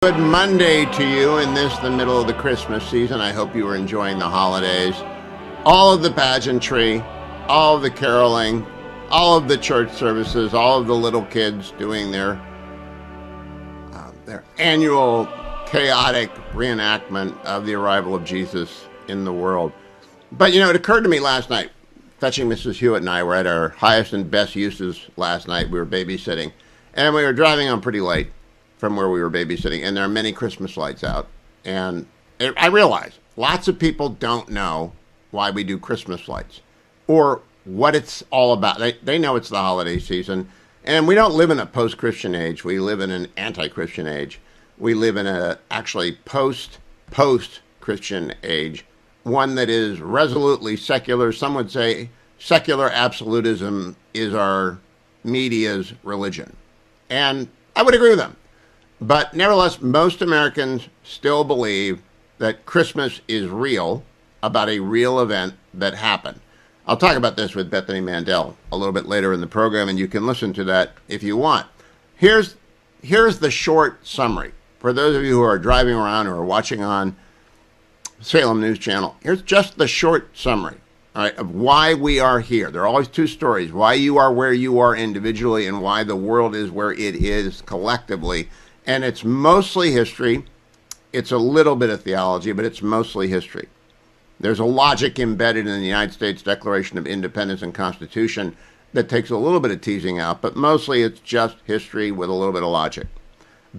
Good Monday to you in the middle of the Christmas season. I hope you are enjoying the holidays. All of the pageantry, all of the caroling, all of the church services, all of the little kids doing their annual chaotic reenactment of the arrival of Jesus in the world. But it occurred to me last night, fetching Mrs. Hewitt and I were at our highest and best uses last night. We were babysitting, and we were driving home pretty late from where we were babysitting, and there are many Christmas lights out. And I realize lots of people don't know why we do Christmas lights or what it's all about. They know it's the holiday season, and we don't live in a post-Christian age. We live in an anti-Christian age. We live in a actually post-Christian age, one that is resolutely secular. Some would say secular absolutism is our media's religion. And I would agree with them. But nevertheless, most Americans still believe that Christmas is real, about a real event that happened. I'll talk about this with Bethany Mandel a little bit later in the program, and you can listen to that if you want. Here's the short summary. For those of you who are driving around or are watching on Salem News Channel, here's just the short summary, all right, of why we are here. There are always two stories: why you are where you are individually and why the world is where it is collectively. And it's mostly history. It's a little bit of theology, but it's mostly history. There's a logic embedded in the United States Declaration of Independence and Constitution that takes a little bit of teasing out, but mostly it's just history with a little bit of logic.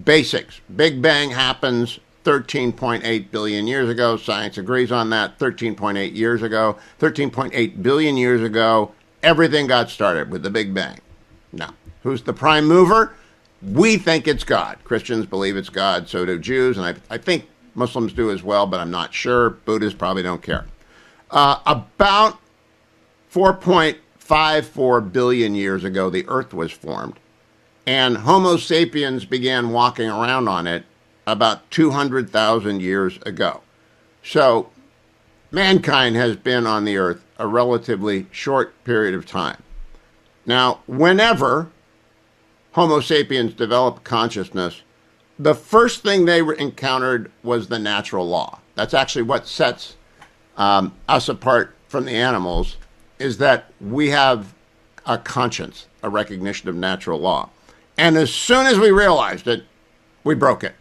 Basics. Big Bang happens 13.8 billion years ago. Science agrees on that. 13.8 years ago, 13.8 billion years ago, everything got started with the Big Bang. Now, who's the prime mover? We think it's God. Christians believe it's God, so do Jews, and I think Muslims do as well, but I'm not sure. Buddhists probably don't care. About 4.54 billion years ago, the Earth was formed, and Homo sapiens began walking around on it about 200,000 years ago. So mankind has been on the Earth a relatively short period of time. Now, whenever Homo sapiens developed consciousness, the first thing they encountered was the natural law. That's actually what sets us apart from the animals, is that we have a conscience, a recognition of natural law. And as soon as we realized it, we broke it.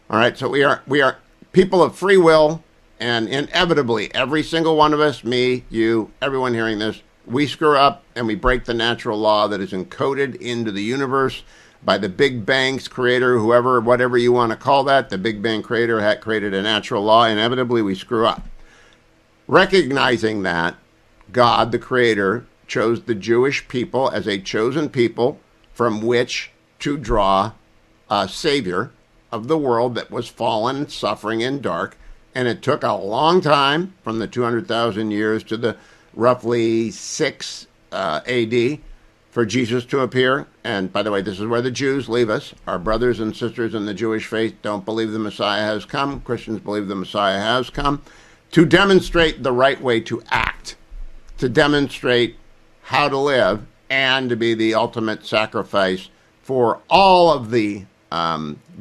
All right, so we are people of free will, and inevitably, every single one of us, me, you, everyone hearing this, we screw up and we break the natural law that is encoded into the universe by the Big Bang's creator, whoever, whatever you want to call that. The Big Bang creator had created a natural law. Inevitably, we screw up. Recognizing that, God, the creator, chose the Jewish people as a chosen people from which to draw a savior of the world that was fallen, suffering, and dark. And it took a long time, from the 200,000 years to the roughly 6 AD, for Jesus to appear. And by the way, this is where the Jews leave us. Our brothers and sisters in the Jewish faith don't believe the Messiah has come. Christians believe the Messiah has come to demonstrate the right way to act, to demonstrate how to live, and to be the ultimate sacrifice for all of the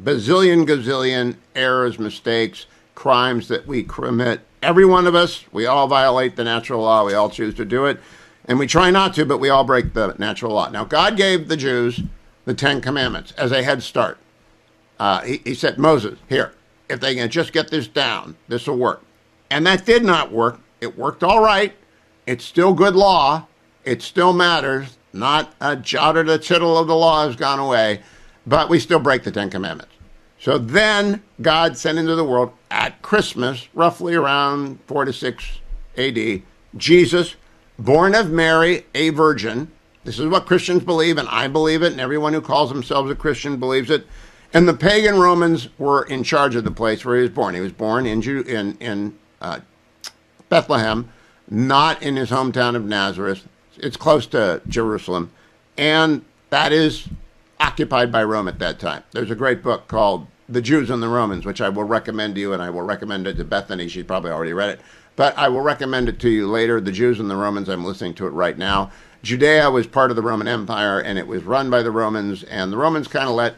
gazillion errors, mistakes, crimes that we commit. Every one of us, we all violate the natural law. We all choose to do it. And we try not to, but we all break the natural law. Now, God gave the Jews the 10 Commandments as a head start. He said, Moses, here, if they can just get this down, this will work. And that did not work. It worked all right. It's still good law. It still matters. Not a jot or the tittle of the law has gone away, but we still break the 10 Commandments. So then God sent into the world at Christmas, roughly around 4 to 6 AD, Jesus, born of Mary, a virgin. This is what Christians believe, and I believe it, and everyone who calls themselves a Christian believes it. And the pagan Romans were in charge of the place where he was born. He was born in Bethlehem, not in his hometown of Nazareth. It's close to Jerusalem, and that is occupied by Rome at that time. There's a great book called The Jews and the Romans, which I will recommend to you, and I will recommend it to Bethany. She's probably already read it, but I will recommend it to you later. The Jews and the Romans, I'm listening to it right now. Judea was part of the Roman Empire, and it was run by the Romans, and the Romans kind of let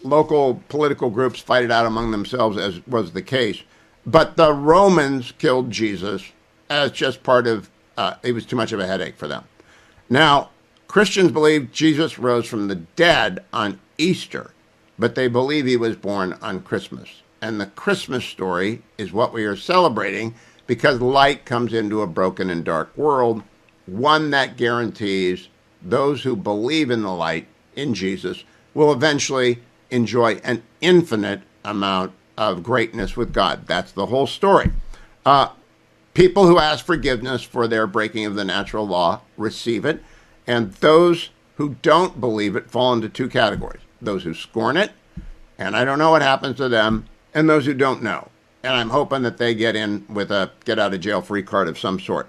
local political groups fight it out among themselves, as was the case. But the Romans killed Jesus as just part of, it was too much of a headache for them. Now, Christians believe Jesus rose from the dead on Easter, but they believe he was born on Christmas. And the Christmas story is what we are celebrating because light comes into a broken and dark world, one that guarantees those who believe in the light, in Jesus, will eventually enjoy an infinite amount of greatness with God. That's the whole story. People who ask forgiveness for their breaking of the natural law receive it, and those who don't believe it fall into two categories. Those who scorn it, and I don't know what happens to them, and those who don't know. And I'm hoping that they get in with a get-out-of-jail-free card of some sort.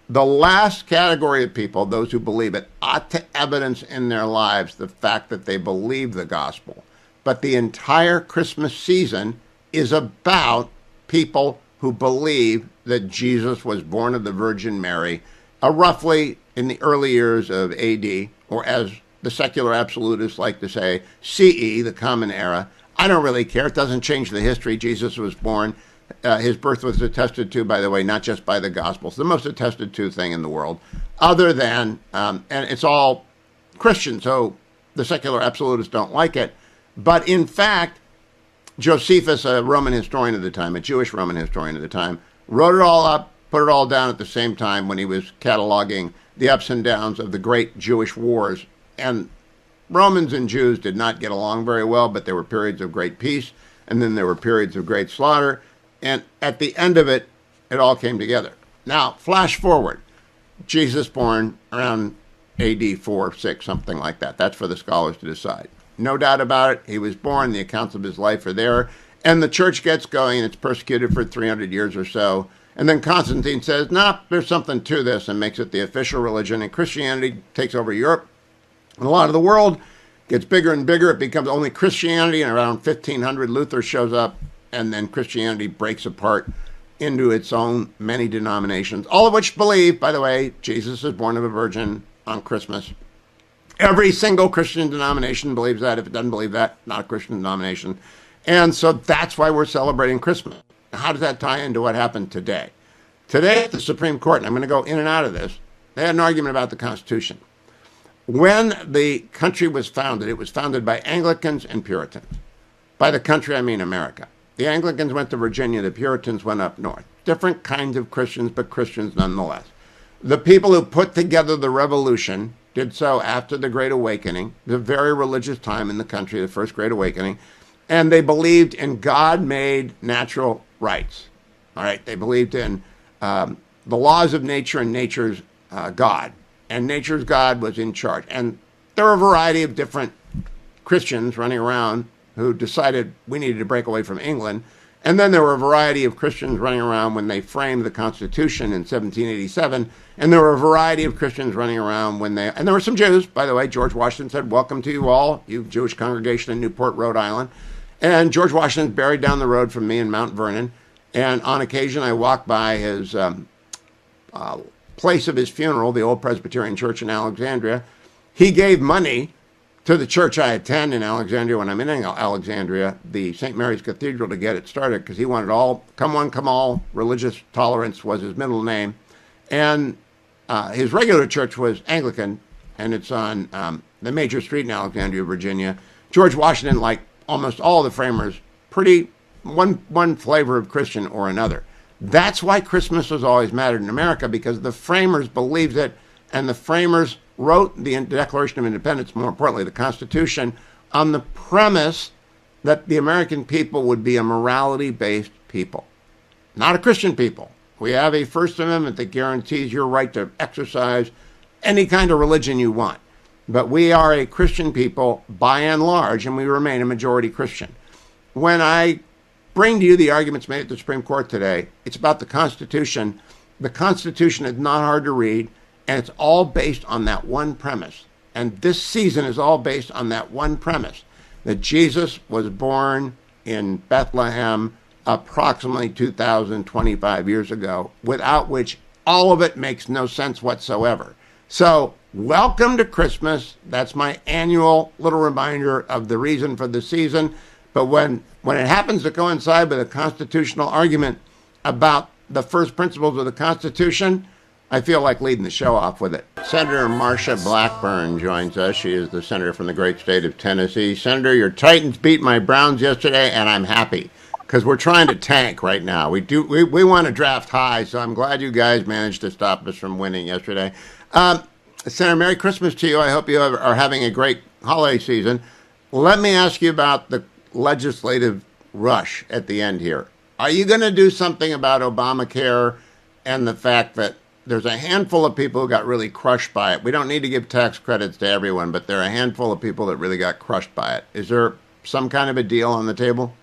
The last category of people, those who believe it, ought to evidence in their lives the fact that they believe the gospel. But the entire Christmas season is about people who believe that Jesus was born of the Virgin Mary, roughly in the early years of AD, or as the secular absolutists like to say, CE, the Common Era. I don't really care. It doesn't change the history. Jesus was born. His birth was attested to, by the way, not just by the Gospels, the most attested to thing in the world, other than, and it's all Christian, so the secular absolutists don't like it. But in fact, Josephus, a Roman historian of the time, a Jewish Roman historian of the time, wrote it all up, put it all down at the same time when he was cataloging the ups and downs of the great Jewish wars. And Romans and Jews did not get along very well, but there were periods of great peace, and then there were periods of great slaughter. And at the end of it, it all came together. Now, flash forward. Jesus born around AD 4, 6, something like that. That's for the scholars to decide. No doubt about it. He was born. The accounts of his life are there. And the church gets going, and it's persecuted for 300 years or so. And then Constantine says, nah, there's something to this, and makes it the official religion. And Christianity takes over Europe. And a lot of the world gets bigger and bigger. It becomes only Christianity. And around 1500, Luther shows up. And then Christianity breaks apart into its own many denominations, all of which believe, by the way, Jesus is born of a virgin on Christmas. Every single Christian denomination believes that. If it doesn't believe that, not a Christian denomination. And so that's why we're celebrating Christmas. How does that tie into what happened today? Today at the Supreme Court, and I'm going to go in and out of this, they had an argument about the Constitution. When the country was founded, it was founded by Anglicans and Puritans. By the country, I mean America. The Anglicans went to Virginia, the Puritans went up north. Different kinds of Christians, but Christians nonetheless. The people who put together the revolution did so after the Great Awakening, the very religious time in the country, the first Great Awakening, and they believed in God-made natural rights. All right, they believed in the laws of nature and nature's God, and nature's God was in charge. And there were a variety of different Christians running around who decided we needed to break away from England. And then there were a variety of Christians running around when they framed the Constitution in 1787. And there were a variety of Christians running around and there were some Jews, by the way. George Washington said, welcome to you all, you Jewish congregation in Newport, Rhode Island. And George Washington's buried down the road from me in Mount Vernon. And on occasion, I walk by his place of his funeral, the old Presbyterian Church in Alexandria. He gave money to the church I attend in Alexandria when I'm in Alexandria, the St. Mary's Cathedral, to get it started, because he wanted all, come one, come all, religious tolerance was his middle name. And his regular church was Anglican, and it's on the major street in Alexandria, Virginia. George Washington, like almost all the framers, pretty one flavor of Christian or another. That's why Christmas has always mattered in America, because the framers believed it, and the framers wrote the Declaration of Independence, more importantly, the Constitution, on the premise that the American people would be a morality-based people, not a Christian people. We have a First Amendment that guarantees your right to exercise any kind of religion you want. But we are a Christian people by and large, and we remain a majority Christian. When I bring to you the arguments made at the Supreme Court today, it's about the Constitution. The Constitution is not hard to read. And it's all based on that one premise. And this season is all based on that one premise, that Jesus was born in Bethlehem approximately 2,025 years ago, without which all of it makes no sense whatsoever. So welcome to Christmas. That's my annual little reminder of the reason for the season. But when it happens to coincide with a constitutional argument about the first principles of the Constitution, I feel like leading the show off with it. Senator Marsha Blackburn joins us. She is the senator from the great state of Tennessee. Senator, your Titans beat my Browns yesterday, and I'm happy because we're trying to tank right now. We want to draft high, so I'm glad you guys managed to stop us from winning yesterday. Senator, Merry Christmas to you. I hope you are having a great holiday season. Let me ask you about the legislative rush at the end here. Are you going to do something about Obamacare and the fact that there's a handful of people who got really crushed by it? We don't need to give tax credits to everyone, but there are a handful of people that really got crushed by it. Is there some kind of a deal on the table?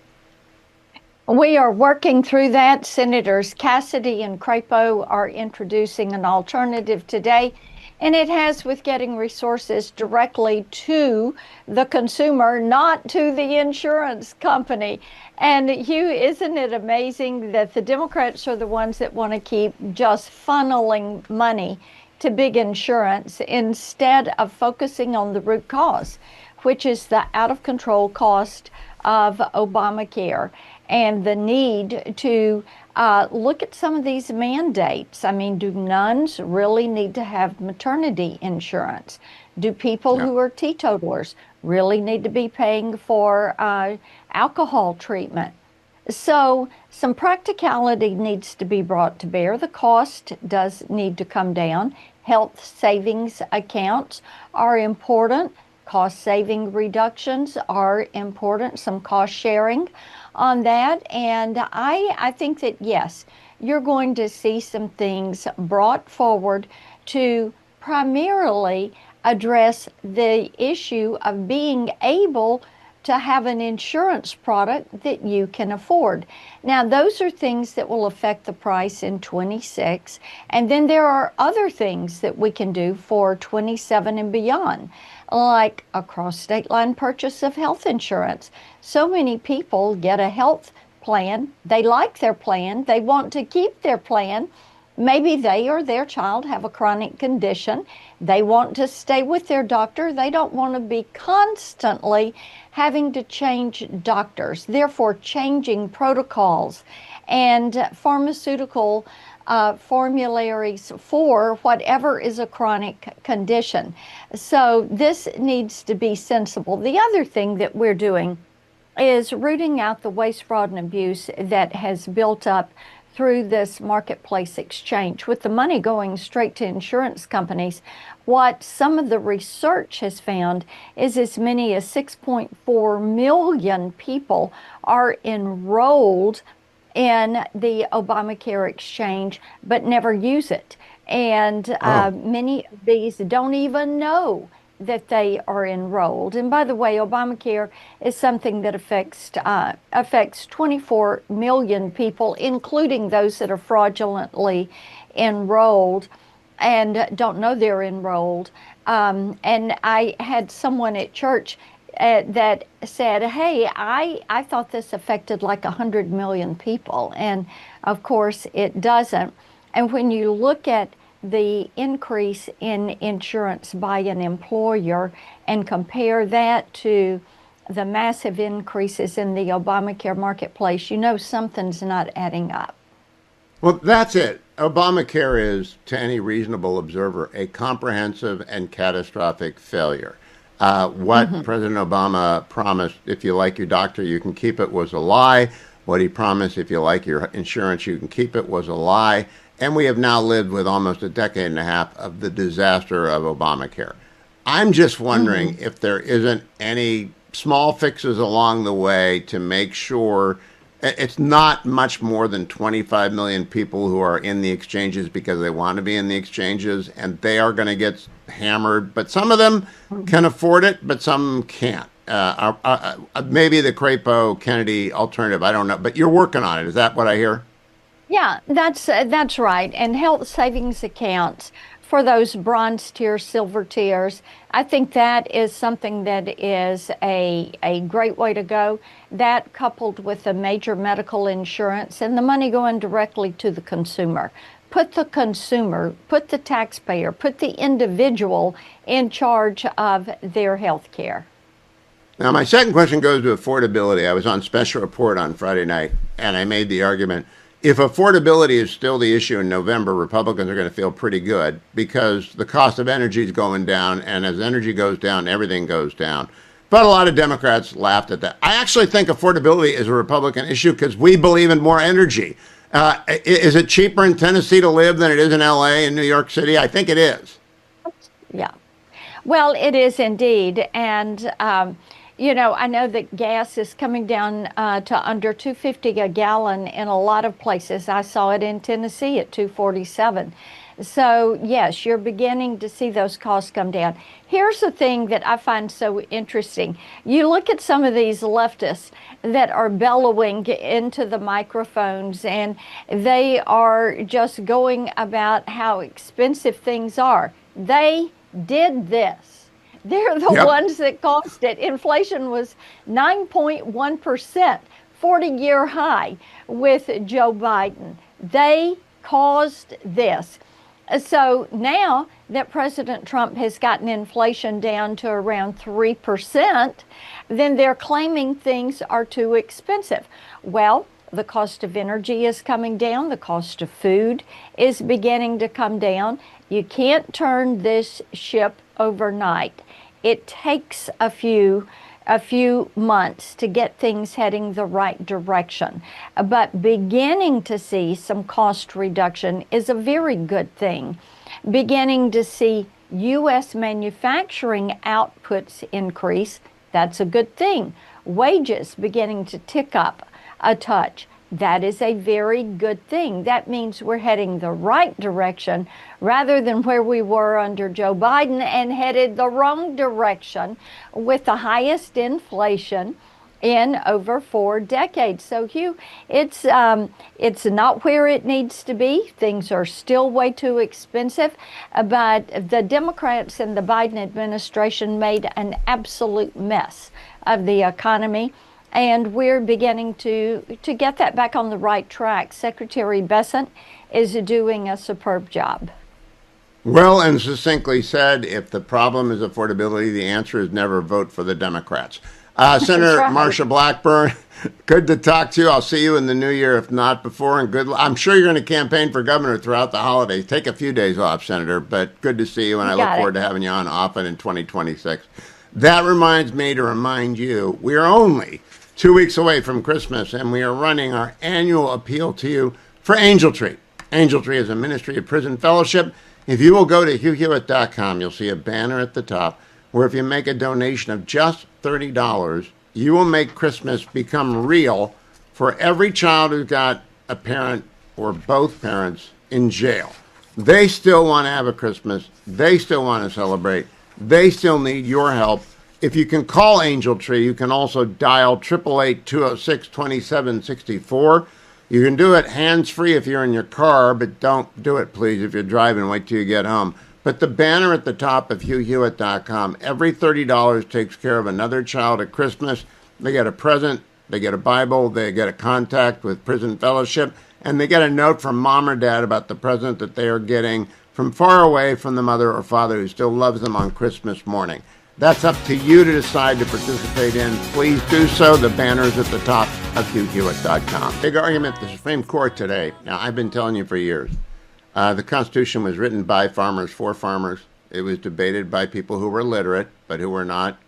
We are working through that. Senators Cassidy and Crapo are introducing an alternative today, and it has with getting resources directly to the consumer, not to the insurance company. And Hugh, isn't it amazing that the Democrats are the ones that want to keep just funneling money to big insurance instead of focusing on the root cause, which is the out of control cost of Obamacare and the need to look at some of these mandates. I mean, do nuns really need to have maternity insurance? Do people who are teetotalers really need to be paying for alcohol treatment? So some practicality needs to be brought to bear. The cost does need to come down. Health savings accounts are important. Cost saving reductions are important. Some cost sharing on that. And I think that, yes, you're going to see some things brought forward to primarily address the issue of being able to have an insurance product that you can afford. Now, those are things that will affect the price in 26. And then there are other things that we can do for 27 and beyond, like a cross-state line purchase of health insurance. So many people get a health plan. They like their plan. They want to keep their plan. Maybe they or their child have a chronic condition. They want to stay with their doctor. They don't want to be constantly having to change doctors, therefore changing protocols and pharmaceutical formularies for whatever is a chronic condition. So this needs to be sensible. The other thing that we're doing is rooting out the waste, fraud, and abuse that has built up through this marketplace exchange. With the money going straight to insurance companies, what some of the research has found is as many as 6.4 million people are enrolled in the Obamacare exchange but never use it. And many of these don't even know that they are enrolled. And by the way, Obamacare is something that affects 24 million people, including those that are fraudulently enrolled and don't know they're enrolled. And I had someone at church that said, hey, I thought this affected like 100 million people. And of course it doesn't. And when you look at the increase in insurance by an employer and compare that to the massive increases in the Obamacare marketplace, you know something's not adding up. Well, that's it. Obamacare is, to any reasonable observer, a comprehensive and catastrophic failure. What President Obama promised, if you like your doctor, you can keep it, was a lie. What he promised, if you like your insurance, you can keep it, was a lie. And we have now lived with almost a decade and a half of the disaster of Obamacare. I'm just wondering if there isn't any small fixes along the way to make sure it's not much more than 25 million people who are in the exchanges because they want to be in the exchanges, and they are going to get hammered. But some of them can afford it, but some can't. Maybe the Crapo Kennedy alternative, I don't know. But you're working on it. Is that what I hear? Yeah, that's right. And health savings accounts for those bronze tiers, silver tiers. I think that is something that is a great way to go. That coupled with the major medical insurance and the money going directly to the consumer. Put the consumer, put the taxpayer, put the individual in charge of their health care. Now, my second question goes to affordability. I was on Special Report on Friday night, and I made the argument, if affordability is still the issue in November, Republicans are going to feel pretty good because the cost of energy is going down, and as energy goes down, everything goes down. But a lot of Democrats laughed at that. I actually think affordability is a Republican issue because we believe in more energy. Is it cheaper in Tennessee to live than it is in L.A. and New York City? I think it is. Yeah. Well, it is indeed. And, I know that gas is coming down to under $2.50 a gallon in a lot of places. I saw it in Tennessee at $2.47. So, yes, you're beginning to see those costs come down. Here's the thing that I find so interesting. You look at some of these leftists that are bellowing into the microphones, and they are just going about how expensive things are. They did this. They're the ones that caused it. Inflation was 9.1%, 40-year high with Joe Biden. They caused this. So now that President Trump has gotten inflation down to around 3%, then they're claiming things are too expensive. Well, the cost of energy is coming down. The cost of food is beginning to come down. You can't turn this ship overnight. It takes a few months to get things heading the right direction. But beginning to see some cost reduction is a very good thing. Beginning to see U.S. manufacturing outputs increase, that's a good thing. Wages beginning to tick up a touch. That is a very good thing. That means we're heading the right direction rather than where we were under Joe Biden and headed the wrong direction with the highest inflation in over 4 decades. So, Hugh, it's not where it needs to be. Things are still way too expensive, but the Democrats and the Biden administration made an absolute mess of the economy. And we're beginning to get that back on the right track. Secretary Bessent is doing a superb job. Well and succinctly said, if the problem is affordability, the answer is never vote for the Democrats. Senator right. Marsha Blackburn, good to talk to you. I'll see you in the new year, if not before. And I'm sure you're going to campaign for governor throughout the holidays. Take a few days off, Senator, but good to see you. And I look forward to having you on often in 2026. That reminds me to remind you, we are only 2 weeks away from Christmas, and we are running our annual appeal to you for Angel Tree. Angel Tree is a ministry of prison fellowship. If you will go to HughHewitt.com, you'll see a banner at the top where if you make a donation of just $30, you will make Christmas become real for every child who's got a parent or both parents in jail. They still want to have a Christmas. They still want to celebrate. They still need your help. If you can call Angel Tree, you can also dial 888-206-2764. You can do it hands-free if you're in your car, but don't do it, please, if you're driving. Wait till you get home. But the banner at the top of HughHewitt.com, every $30 takes care of another child at Christmas. They get a present, they get a Bible, they get a contact with Prison Fellowship, and they get a note from mom or dad about the present that they are getting from far away from the mother or father who still loves them on Christmas morning. That's up to you to decide to participate in. Please do so. The banner is at the top of HughHewitt.com. Big argument at the Supreme Court today. Now, I've been telling you for years. The Constitution was written by farmers for farmers. It was debated by people who were literate, but who were not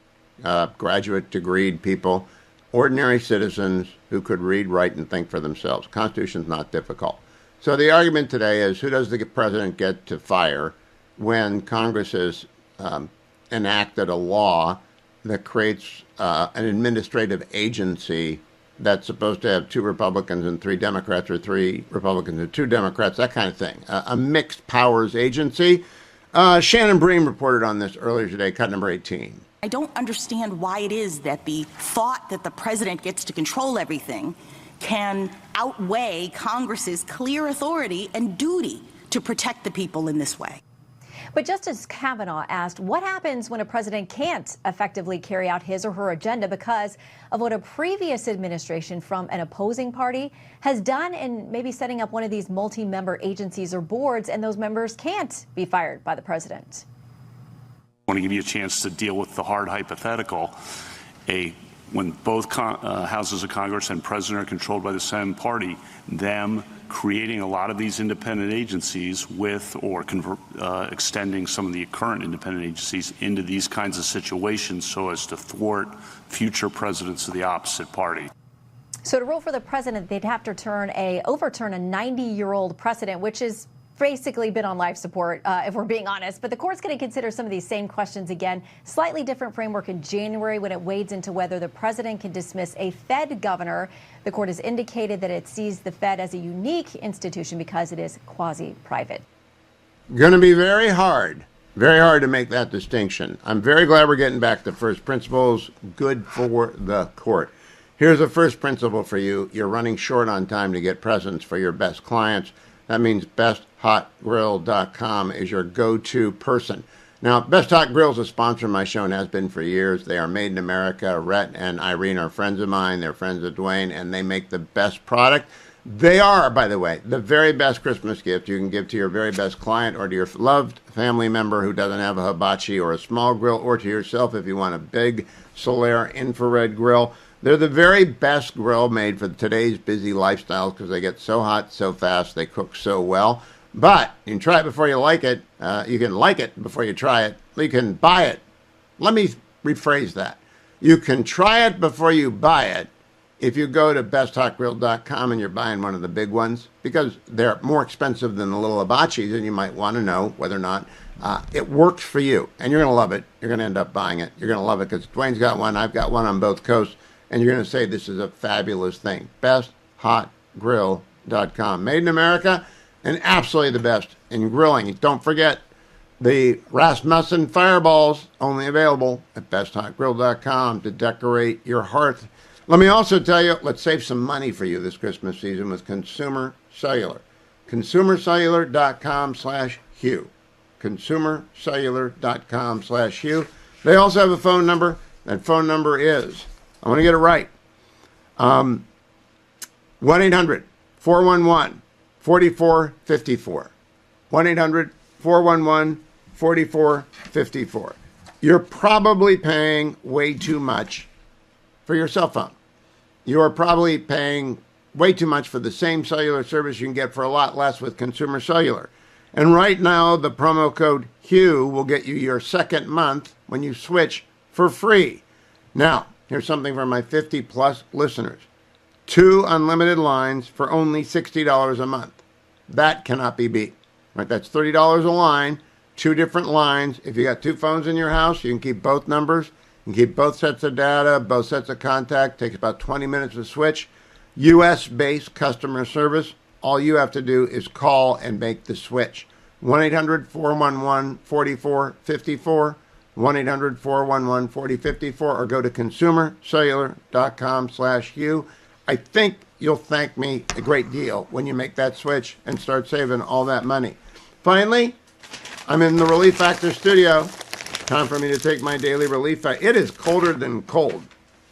graduate degreed people, ordinary citizens who could read, write, and think for themselves. Constitution's not difficult. So the argument today is, who does the president get to fire when Congress has enacted a law that creates an administrative agency that's supposed to have 2 Republicans and 3 Democrats, or 3 Republicans and 2 Democrats, that kind of thing. A mixed powers agency. Shannon Bream reported on this earlier today, cut number 18. I don't understand why it is that the thought that the president gets to control everything can outweigh Congress's clear authority and duty to protect the people in this way. But Justice Kavanaugh asked what happens when a president can't effectively carry out his or her agenda because of what a previous administration from an opposing party has done in maybe setting up one of these multi-member agencies or boards, and those members can't be fired by the president. I want to give you a chance to deal with the hard hypothetical. When both houses of Congress and president are controlled by the same party, them creating a lot of these independent agencies with or extending some of the current independent agencies into these kinds of situations so as to thwart future presidents of the opposite party. So to rule for the president, they'd have to overturn a 90-year-old precedent, which is basically been on life support, if we're being honest. But the court's going to consider some of these same questions again. Slightly different framework in January when it wades into whether the president can dismiss a Fed governor. The court has indicated that it sees the Fed as a unique institution because it is quasi-private. Going to be very hard to make that distinction. I'm very glad we're getting back to first principles. Good for the court. Here's a first principle for you. You're running short on time to get presents for your best clients. That means BestHotGrill.com is your go-to person. Now, Best Hot Grill is a sponsor of my show and has been for years. They are made in America. Rhett and Irene are friends of mine. They're friends of Dwayne, and they make the best product. They are, by the way, the very best Christmas gift you can give to your very best client or to your loved family member who doesn't have a hibachi or a small grill, or to yourself if you want a big Solaire infrared grill. They're the very best grill made for today's busy lifestyles because they get so hot so fast, they cook so well. But you can try it before you like it. You can like it before you try it. You can buy it. Let me rephrase that. You can try it before you buy it if you go to BestHotGrill.com and you're buying one of the big ones, because they're more expensive than the little hibachis, and you might want to know whether or not it works for you. And you're going to love it. You're going to end up buying it. You're going to love it because Dwayne's got one. I've got one on both coasts. And you're going to say this is a fabulous thing. BestHotGrill.com. Made in America and absolutely the best in grilling. Don't forget the Rasmussen Fireballs, only available at BestHotGrill.com to decorate your hearth. Let me also tell you, let's save some money for you this Christmas season with Consumer Cellular. ConsumerCellular.com/Hugh. ConsumerCellular.com/Hugh. They also have a phone number. That phone number is, I want to get it right, 1-800-411-4454. 1-800-411-4454. You're probably paying way too much for your cell phone. You are probably paying way too much for the same cellular service you can get for a lot less with Consumer Cellular. And right now, the promo code HUGH will get you your second month when you switch for free. Now, here's something for my 50-plus listeners. 2 unlimited lines for only $60 a month. That cannot be beat. Right? That's $30 a line, 2 different lines. If you got 2 phones in your house, you can keep both numbers. You can keep both sets of data, both sets of contact. Takes about 20 minutes to switch. U.S.-based customer service. All you have to do is call and make the switch. 1-800-411-4454. 1-800-411-4054, or go to consumercellular.com/Hugh. I think you'll thank me a great deal when you make that switch and start saving all that money. Finally, I'm in the Relief Factor studio. Time for me to take my daily relief. It is colder than cold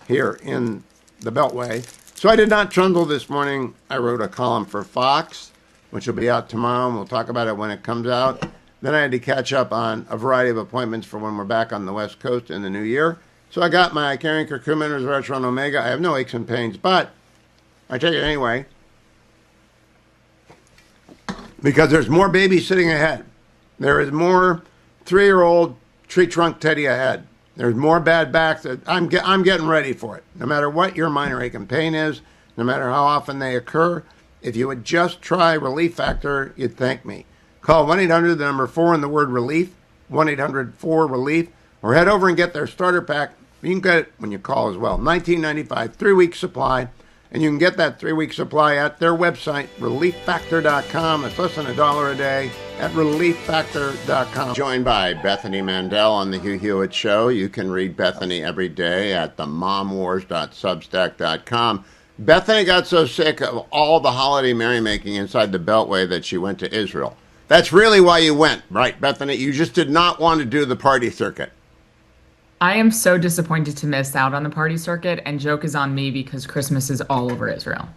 here in the Beltway. So I did not trundle this morning. I wrote a column for Fox, which will be out tomorrow, and we'll talk about it when it comes out. Then I had to catch up on a variety of appointments for when we're back on the West Coast in the new year. So I got my carrying curcumin resveratrol omega. I have no aches and pains, but I take it anyway because there's more babysitting ahead. There is more 3-year-old tree trunk Teddy ahead. There's more bad backs. I'm getting ready for it. No matter what your minor ache and pain is, no matter how often they occur, if you would just try Relief Factor, you'd thank me. Call 1-800, the number 4 and the word relief, 1-800-4-RELIEF, or head over and get their starter pack. You can get it when you call as well. $19.95, 3-week supply, and you can get that 3-week supply at their website, relieffactor.com. It's less than $1 a day at relieffactor.com. Joined by Bethany Mandel on the Hugh Hewitt Show. You can read Bethany every day at themomwars.substack.com. Bethany got so sick of all the holiday merrymaking inside the Beltway that she went to Israel. That's really why you went, right, Bethany? You just did not want to do the party circuit. I am so disappointed to miss out on the party circuit, and joke is on me because Christmas is all over Israel.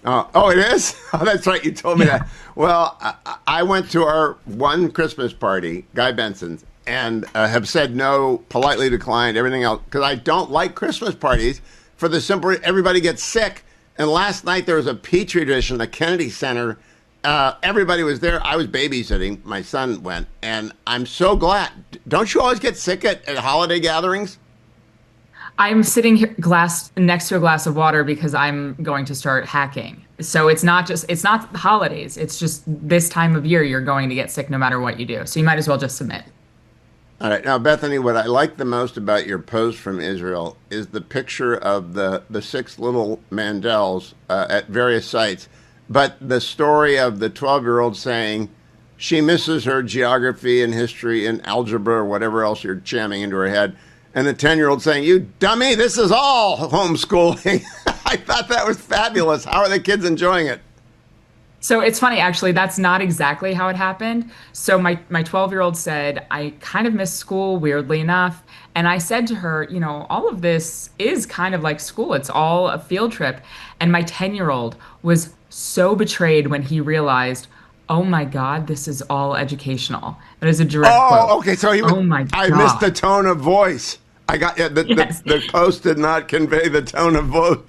Oh, it is? Oh, that's right. You told me that. Well, I went to our one Christmas party, Guy Benson's, and have said no, politely declined, everything else, because I don't like Christmas parties for the simple everybody gets sick. And last night there was a petri dish in the Kennedy Center. Everybody was there. I was babysitting. My son went, and I'm so glad. Don't you always get sick at holiday gatherings? I'm sitting here next to a glass of water because I'm going to start hacking. So it's not the holidays. It's just this time of year you're going to get sick no matter what you do. So you might as well just submit. All right. Now, Bethany, what I like the most about your post from Israel is the picture of the 6 little Mandels at various sites. But the story of the 12-year-old saying she misses her geography and history and algebra or whatever else you're jamming into her head. And the 10-year-old saying, "You dummy, this is all homeschooling." I thought that was fabulous. How are the kids enjoying it? So it's funny, actually, that's not exactly how it happened. So my 12-year-old said, "I kind of miss school, weirdly enough." And I said to her, all of this is kind of like school. It's all a field trip. And my 10-year-old was so betrayed when he realized, oh my God, this is all educational. It is a direct quote. Oh, okay. So oh my God. I missed the tone of voice. I got Yes. the post did not convey the tone of voice.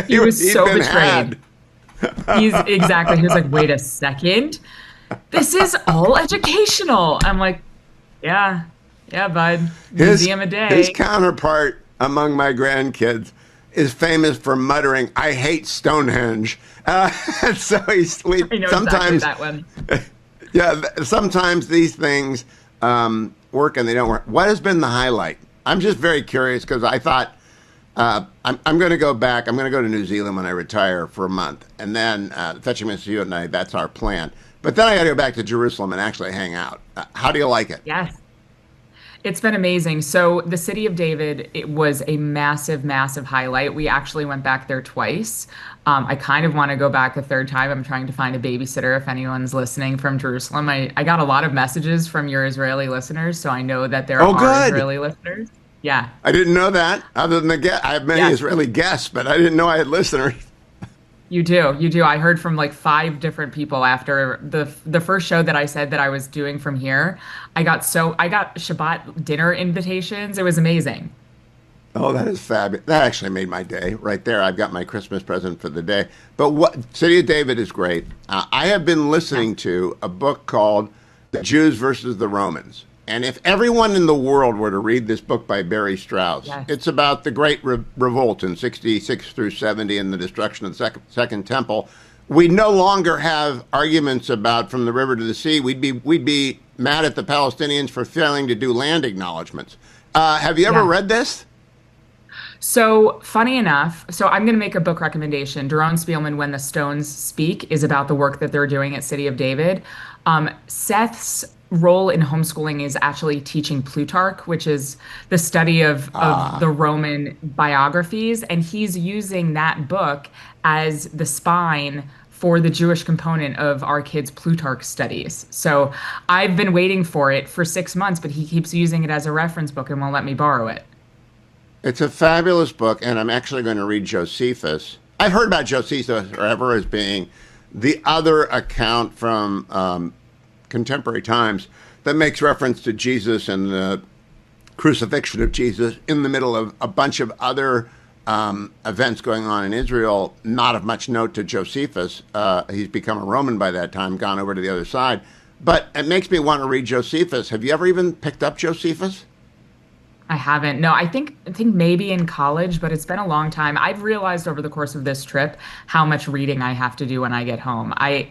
He was so betrayed. Had. He was like, wait a second. This is all educational. I'm like, yeah, bud. Museum a day. His counterpart among my grandkids is famous for muttering, "I hate Stonehenge." So I know sometimes exactly that one. Yeah, sometimes these things work and they don't work. What has been the highlight? I'm just very curious because I thought I'm going to go back. I'm going to go to New Zealand when I retire for a month. And then Fetching Mr. Hewitt and I, that's our plan. But then I got to go back to Jerusalem and actually hang out. How do you like it? Yes. It's been amazing. So the City of David, it was a massive, massive highlight. We actually went back there twice. I kind of want to go back a third time. I'm trying to find a babysitter if anyone's listening from Jerusalem. I got a lot of messages from your Israeli listeners, so I know that there are Israeli listeners. Yeah. I didn't know that. Other than I have many Israeli guests, but I didn't know I had listeners. You do. I heard from like 5 different people after the first show that I said that I was doing from here. I got Shabbat dinner invitations. It was amazing. Oh, that is fabulous. That actually made my day right there. I've got my Christmas present for the day. But City of David is great. I have been listening to a book called The Jews versus the Romans. And if everyone in the world were to read this book by Barry Strauss, it's about the Great Revolt in 66 through 70 and the destruction of the Second Temple. We'd no longer have arguments about from the river to the sea. We'd be mad at the Palestinians for failing to do land acknowledgments. Have you ever read this? So funny enough, I'm going to make a book recommendation. Doron Spielman, When the Stones Speak, is about the work that they're doing at City of David. Seth's role in homeschooling is actually teaching Plutarch, which is the study of the Roman biographies. And he's using that book as the spine for the Jewish component of our kids' Plutarch studies. So I've been waiting for it for 6 months, but he keeps using it as a reference book and won't let me borrow it. It's a fabulous book, and I'm actually going to read Josephus. I've heard about Josephus forever as being the other account from contemporary times that makes reference to Jesus and the crucifixion of Jesus in the middle of a bunch of other events going on in Israel, not of much note to Josephus. He's become a Roman by that time, gone over to the other side. But it makes me want to read Josephus. Have you ever even picked up Josephus? I haven't. No, I think maybe in college, but it's been a long time. I've realized over the course of this trip how much reading I have to do when I get home. I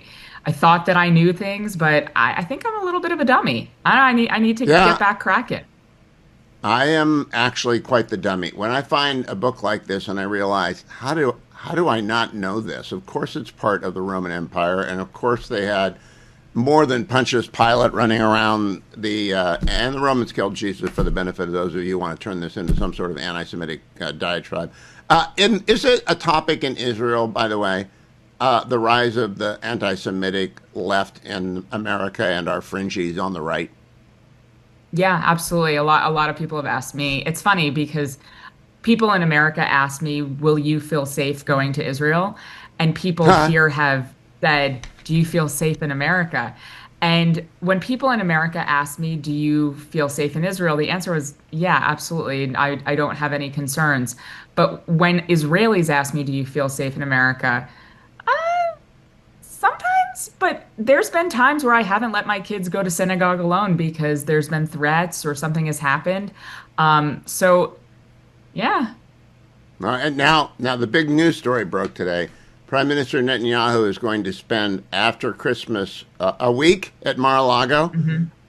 thought that I knew things, but I think I'm a little bit of a dummy. I need to get back cracking. I am actually quite the dummy. When I find a book like this and I realize, how do I not know this? Of course it's part of the Roman Empire, and of course they had more than Pontius Pilate running around and the Romans killed Jesus, for the benefit of those of you who want to turn this into some sort of anti-Semitic diatribe. Is it a topic in Israel, by the way, the rise of the anti-Semitic left in America and our fringies on the right? Yeah, absolutely. A lot of people have asked me. It's funny because people in America ask me, "Will you feel safe going to Israel?" And people here have said, "Do you feel safe in America?" And when people in America ask me, "Do you feel safe in Israel?" the answer was, "Yeah, absolutely. I don't have any concerns." But when Israelis ask me, "Do you feel safe in America?" Sometimes, but there's been times where I haven't let my kids go to synagogue alone because there's been threats or something has happened. So, yeah. And now the big news story broke today. Prime Minister Netanyahu is going to spend after Christmas a week at Mar-a-Lago.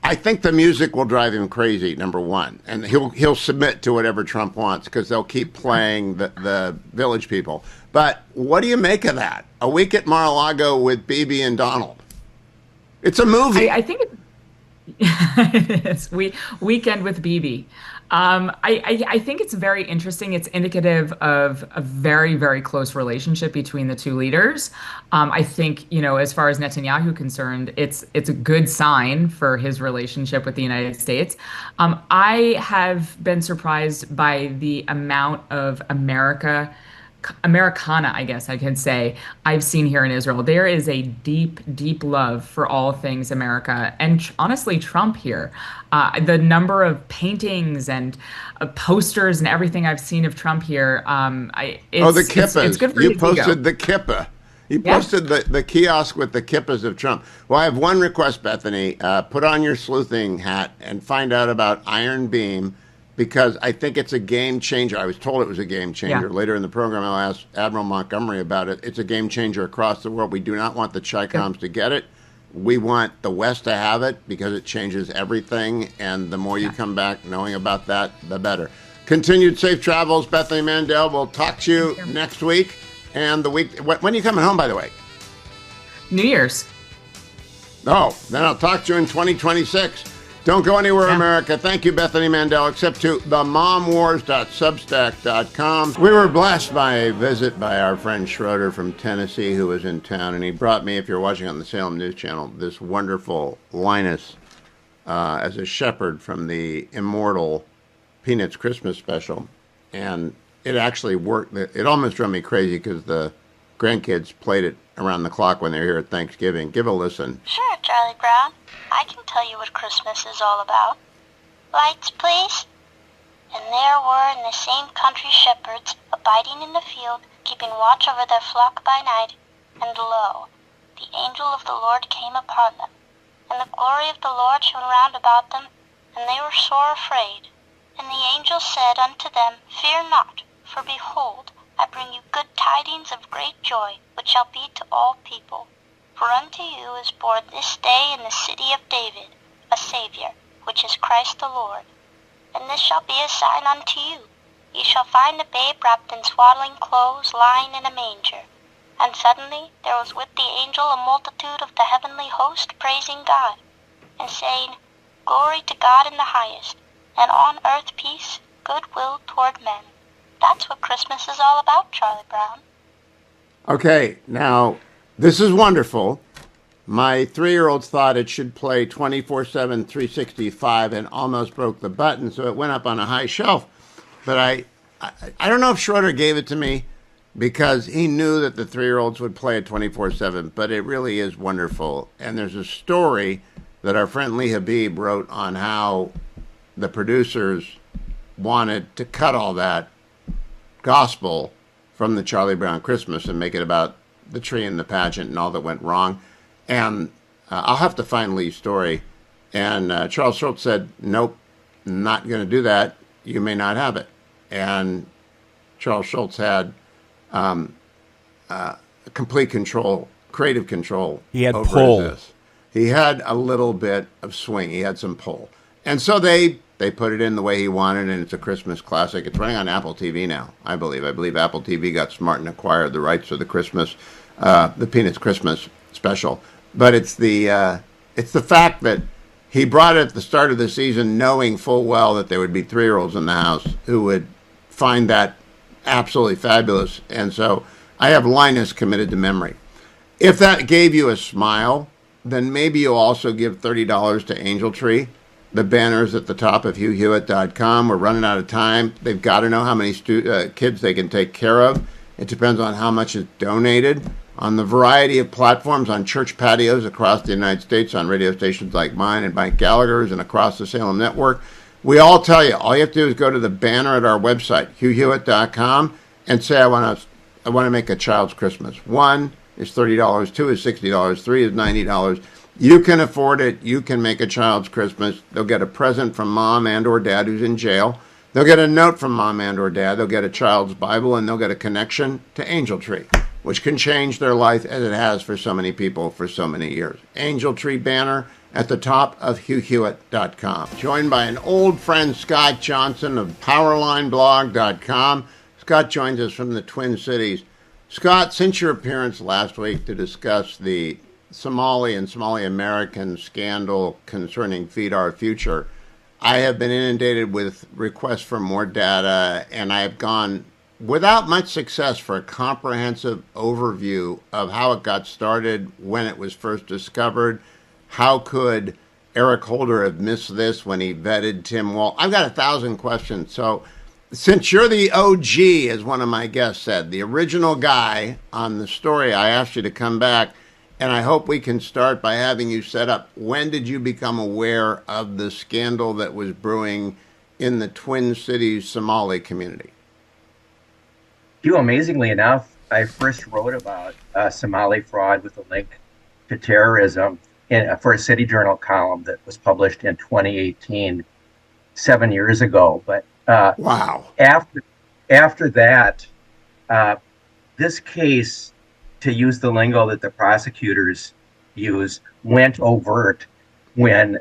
I think the music will drive him crazy, number one, and he'll submit to whatever Trump wants because they'll keep playing the Village People. But what do you make of that? A week at Mar-a-Lago with Bibi and Donald. It's a movie. I think it's Weekend with Bibi. I think it's very interesting. It's indicative of a very, very close relationship between the two leaders. I think, as far as Netanyahu concerned, it's a good sign for his relationship with the United States. I have been surprised by the amount of Americana, I guess I can say, I've seen here in Israel. There is a deep, deep love for all things America, and honestly, Trump here. The number of paintings and posters and everything I've seen of Trump here. The kippas. It's good for you his posted ego. the kippa. You posted the kiosk with the kippas of Trump. Well, I have one request, Bethany. Put on your sleuthing hat and find out about Iron Beam, because I think it's a game changer. I was told it was a game changer. Yeah. Later in the program, I'll ask Admiral Montgomery about it. It's a game changer across the world. We do not want the Chi-Coms to get it. We want the West to have it because it changes everything. And the more you come back knowing about that, the better. Continued safe travels, Bethany Mandel. We'll talk to you next week. And the week, when are you coming home, by the way? New Year's. Oh, then I'll talk to you in 2026. Don't go anywhere, America. Thank you, Bethany Mandel, except to themomwars.substack.com. We were blessed by a visit by our friend Schroeder from Tennessee, who was in town, and he brought me, if you're watching on the Salem News Channel, this wonderful Linus as a shepherd from the immortal Peanuts Christmas special. And it actually worked. It almost drove me crazy because the grandkids played it around the clock when they were here at Thanksgiving. Give a listen. Sure, Charlie Brown. I can tell you what Christmas is all about. Lights, please. And there were in the same country shepherds, abiding in the field, keeping watch over their flock by night. And lo, the angel of the Lord came upon them. And the glory of the Lord shone round about them, and they were sore afraid. And the angel said unto them, Fear not, for behold, I bring you good tidings of great joy, which shall be to all people. For unto you is born this day in the city of David a Savior, which is Christ the Lord. And this shall be a sign unto you. Ye shall find a babe wrapped in swaddling clothes, lying in a manger. And suddenly there was with the angel a multitude of the heavenly host, praising God, and saying, Glory to God in the highest, and on earth peace, goodwill toward men. That's what Christmas is all about, Charlie Brown. Okay, now, this is wonderful. My 3-year-olds thought it should play 24/7, 365, and almost broke the button, so it went up on a high shelf. But I don't know if Schroeder gave it to me because he knew that the 3-year-olds would play it 24/7, but it really is wonderful. And there's a story that our friend Lee Habib wrote on how the producers wanted to cut all that gospel from the Charlie Brown Christmas and make it about the tree and the pageant and all that went wrong. And I'll have to find Lee's story. And Charles Schultz said, nope, not going to do that. You may not have it. And Charles Schultz had complete control, creative control. He had over pull. this. He had a little bit of swing. He had some pull. And so they put it in the way he wanted, and it's a Christmas classic. It's running on Apple TV now, I believe. I believe Apple TV got smart and acquired the rights to the the Peanuts Christmas special. But it's the fact that he brought it at the start of the season knowing full well that there would be 3-year-olds in the house who would find that absolutely fabulous. And so I have Linus committed to memory. If that gave you a smile, then maybe you'll also give $30 to Angel Tree. The banner's at the top of HughHewitt.com. We're running out of time. They've got to know how many kids they can take care of. It depends on how much is donated. On the variety of platforms, on church patios across the United States, on radio stations like mine and Mike Gallagher's and across the Salem Network, we all tell you, all you have to do is go to the banner at our website, HughHewitt.com, and say, I want to make a child's Christmas. 1 is $30, 2 is $60, 3 is $90. You can afford it. You can make a child's Christmas. They'll get a present from mom and or dad who's in jail. They'll get a note from mom and or dad. They'll get a child's Bible, and they'll get a connection to Angel Tree, which can change their life as it has for so many people for so many years. Angel Tree banner at the top of HughHewitt.com. Joined by an old friend, Scott Johnson of PowerlineBlog.com. Scott joins us from the Twin Cities. Scott, since your appearance last week to discuss the Somali and Somali American scandal concerning Feed Our Future, I have been inundated with requests for more data, and I have gone without much success for a comprehensive overview of how it got started, when it was first discovered. How could Eric Holder have missed this when he vetted Tim Wall? I've got 1,000 questions. So since you're the OG, as one of my guests said, the original guy on the story, I asked you to come back, and I hope we can start by having you set up. When did you become aware of the scandal that was brewing in the Twin Cities Somali community? Amazingly enough, I first wrote about Somali fraud with a link to terrorism for a City Journal column that was published in 2018, 7 years ago. But wow! After that, this case, to use the lingo that the prosecutors use, went overt when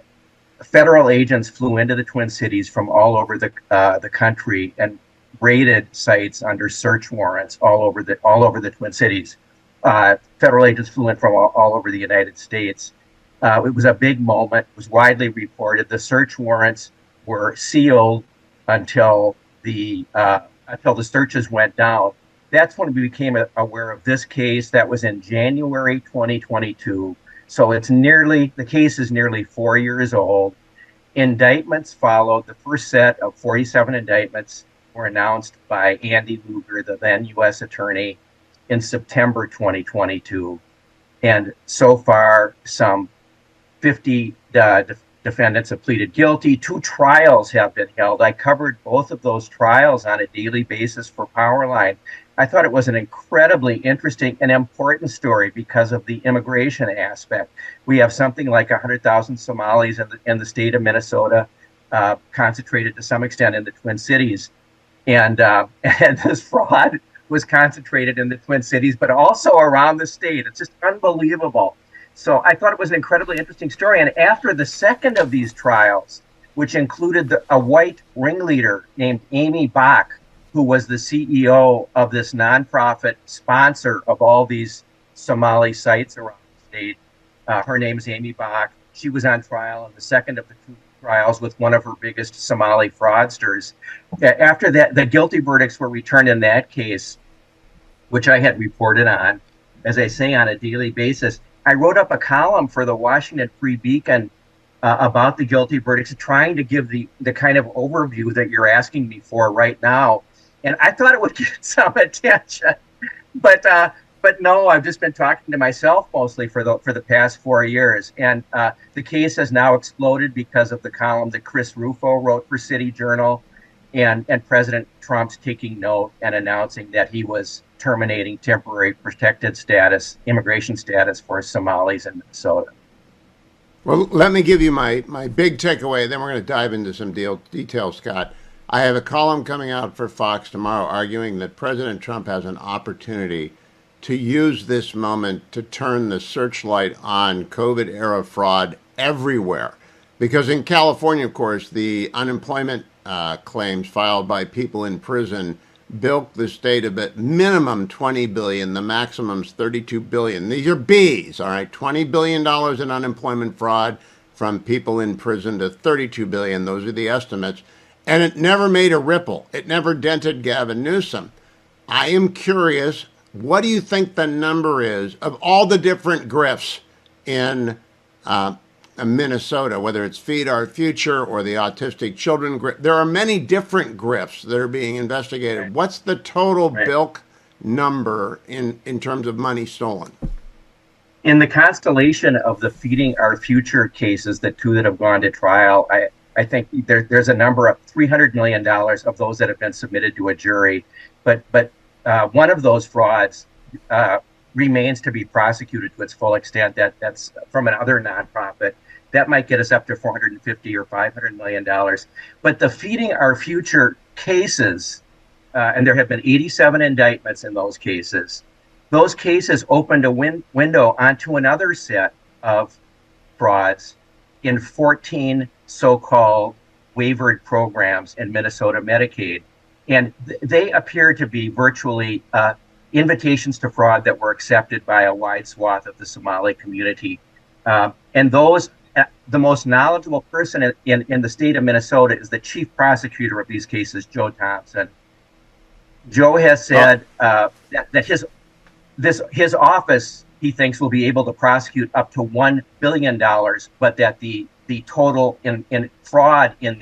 federal agents flew into the Twin Cities from all over the country and raided sites under search warrants all over the Twin Cities. Federal agents flew in from all over the United States. It was a big moment. It was widely reported. The search warrants were sealed until the searches went down. That's when we became aware of this case. That was in January 2022. So the case is nearly 4 years old. Indictments followed. The first set of 47 indictments were announced by Andy Luger, the then U.S. Attorney, in September 2022. And so far, some 50 defendants have pleaded guilty. 2 trials have been held. I covered both of those trials on a daily basis for Powerline. I thought it was an incredibly interesting and important story because of the immigration aspect. We have something like 100,000 Somalis in the state of Minnesota, concentrated to some extent in the Twin Cities. And this fraud was concentrated in the Twin Cities, but also around the state. It's just unbelievable. So I thought it was an incredibly interesting story. And after the second of these trials, which included a white ringleader named Amy Bach, who was the CEO of this nonprofit sponsor of all these Somali sites around the state. Her name is Amy Bach. She was on trial in the second of the 2 trials with one of her biggest Somali fraudsters. After that, the guilty verdicts were returned in that case, which I had reported on, as I say, on a daily basis. I wrote up a column for the Washington Free Beacon about the guilty verdicts, trying to give the kind of overview that you're asking me for right now. And I thought it would get some attention, but no, I've just been talking to myself mostly for the past 4 years. And the case has now exploded because of the column that Chris Rufo wrote for City Journal, and President Trump's taking note and announcing that he was terminating temporary protected status, immigration status for Somalis in Minnesota. Well, let me give you my big takeaway, then we're going to dive into some details, Scott. I have a column coming out for Fox tomorrow arguing that President Trump has an opportunity to use this moment to turn the searchlight on COVID-era fraud everywhere. Because in California, of course, the unemployment claims filed by people in prison bilked the state of at minimum $20 billion. The maximum's $32 billion. These are B's, all right? $20 billion in unemployment fraud from people in prison to $32 billion. Those are the estimates. And it never made a ripple. It never dented Gavin Newsom. I am curious what do you think the number is of all the different grifts in Minnesota, whether it's Feed Our Future or the autistic children grift? There are many different grifts that are being investigated. Right. What's the total Right. bilk number in terms of money stolen? In the constellation of the Feeding Our Future cases, the two that have gone to trial, I think there's a number of $300 million of those that have been submitted to a jury. But one of those frauds remains to be prosecuted to its full extent. That's from another nonprofit. That might get us up to $450 or $500 million. But the Feeding Our Future cases, and there have been 87 indictments in those cases opened a window onto another set of frauds in 14 so-called waivered programs in Minnesota Medicaid. And they appear to be virtually invitations to fraud that were accepted by a wide swath of the Somali community. And those, the most knowledgeable person in the state of Minnesota is the chief prosecutor of these cases, Joe Thompson. Joe has said that his office, he thinks, will be able to prosecute up to $1 billion, but that the total in fraud in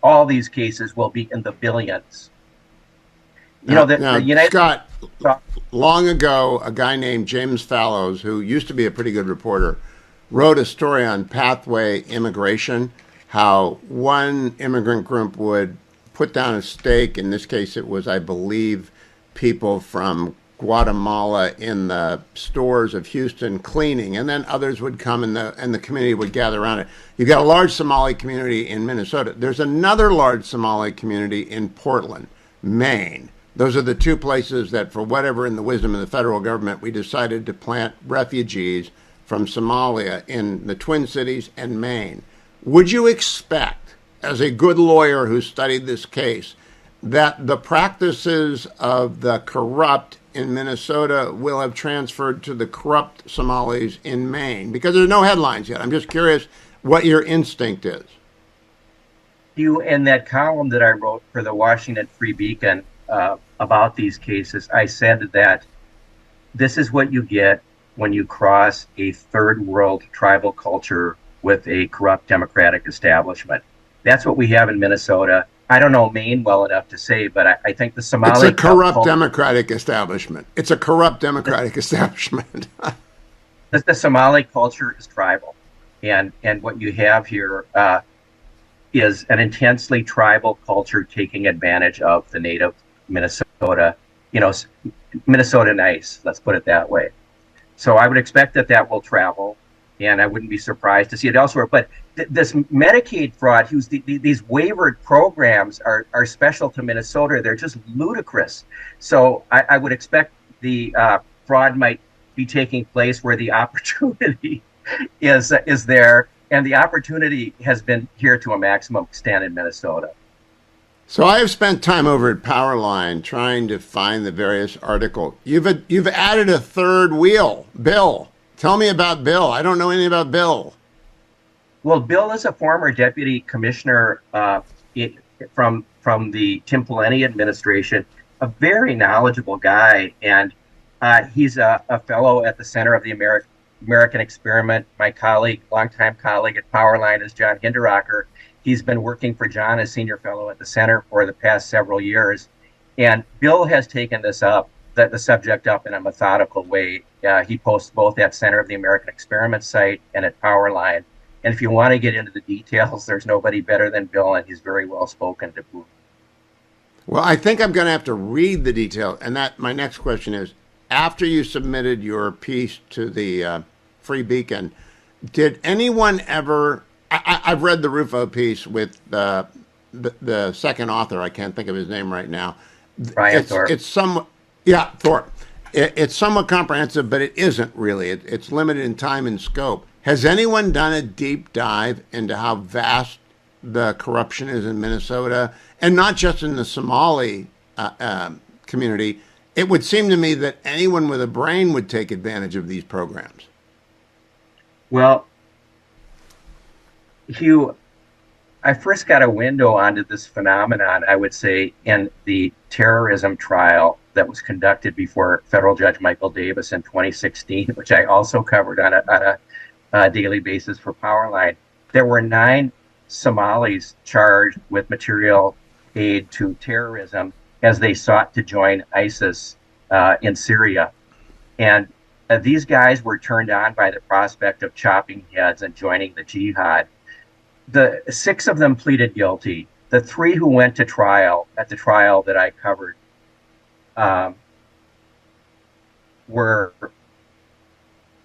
all these cases will be in the billions. The United Scott, long ago, a guy named James Fallows, who used to be a pretty good reporter, wrote a story on pathway immigration, how one immigrant group would put down a stake. In this case, it was, I believe, people from Guatemala in the stores of Houston cleaning, and then others would come and the community would gather around it. You've got a large Somali community in Minnesota. There's another large Somali community in Portland, Maine. Those are the two places that, for whatever in the wisdom of the federal government, we decided to plant refugees from Somalia in the Twin Cities and Maine. Would you expect, as a good lawyer who studied this case, that the practices of the corrupt in Minnesota will have transferred to the corrupt Somalis in Maine? Because there's no headlines yet. I'm just curious what your instinct is. In that column that I wrote for the Washington Free Beacon about these cases, I said that this is what you get when you cross a third world tribal culture with a corrupt democratic establishment. That's what we have in Minnesota. I don't know Maine well enough to say, but I think the Somali... It's a corrupt democratic establishment. It's a corrupt democratic establishment. The Somali culture is tribal. And what you have here is an intensely tribal culture taking advantage of the native Minnesota, Minnesota nice, let's put it that way. So I would expect that will travel, and I wouldn't be surprised to see it elsewhere. But this Medicaid fraud, these waivered programs are special to Minnesota. They're just ludicrous. So I would expect the fraud might be taking place where the opportunity is there, and the opportunity has been here to a maximum extent in Minnesota. So I have spent time over at Powerline trying to find the various articles. You've added a third wheel, Bill. Tell me about Bill. I don't know anything about Bill. Well, Bill is a former deputy commissioner from the Tim Pawlenty administration, a very knowledgeable guy, and he's a fellow at the Center of the American Experiment. My colleague, longtime colleague at Powerline, is John Hinderaker. He's been working for John as senior fellow at the center for the past several years. And Bill has taken the subject up in a methodical way. He posts both at Center of the American Experiment site and at Powerline. And if you want to get into the details, there's nobody better than Bill, and he's very well spoken to boot. Well, I think I'm going to have to read the details. And my next question is, after you submitted your piece to the Free Beacon, did anyone ever... I've read the Rufo piece with the second author. I can't think of his name right now. Thorpe. It's somewhat, yeah, Thorpe. It's somewhat comprehensive, but it isn't really. It's limited in time and scope. Has anyone done a deep dive into how vast the corruption is in Minnesota, and not just in the Somali community? It would seem to me that anyone with a brain would take advantage of these programs. Well, Hugh, I first got a window onto this phenomenon, I would say, in the terrorism trial that was conducted before federal judge Michael Davis in 2016, which I also covered on a daily basis for Powerline. There were 9 Somalis charged with material aid to terrorism as they sought to join ISIS in Syria. And these guys were turned on by the prospect of chopping heads and joining the jihad. The 6 of them pleaded guilty. The 3 who went to trial, at the trial that I covered, were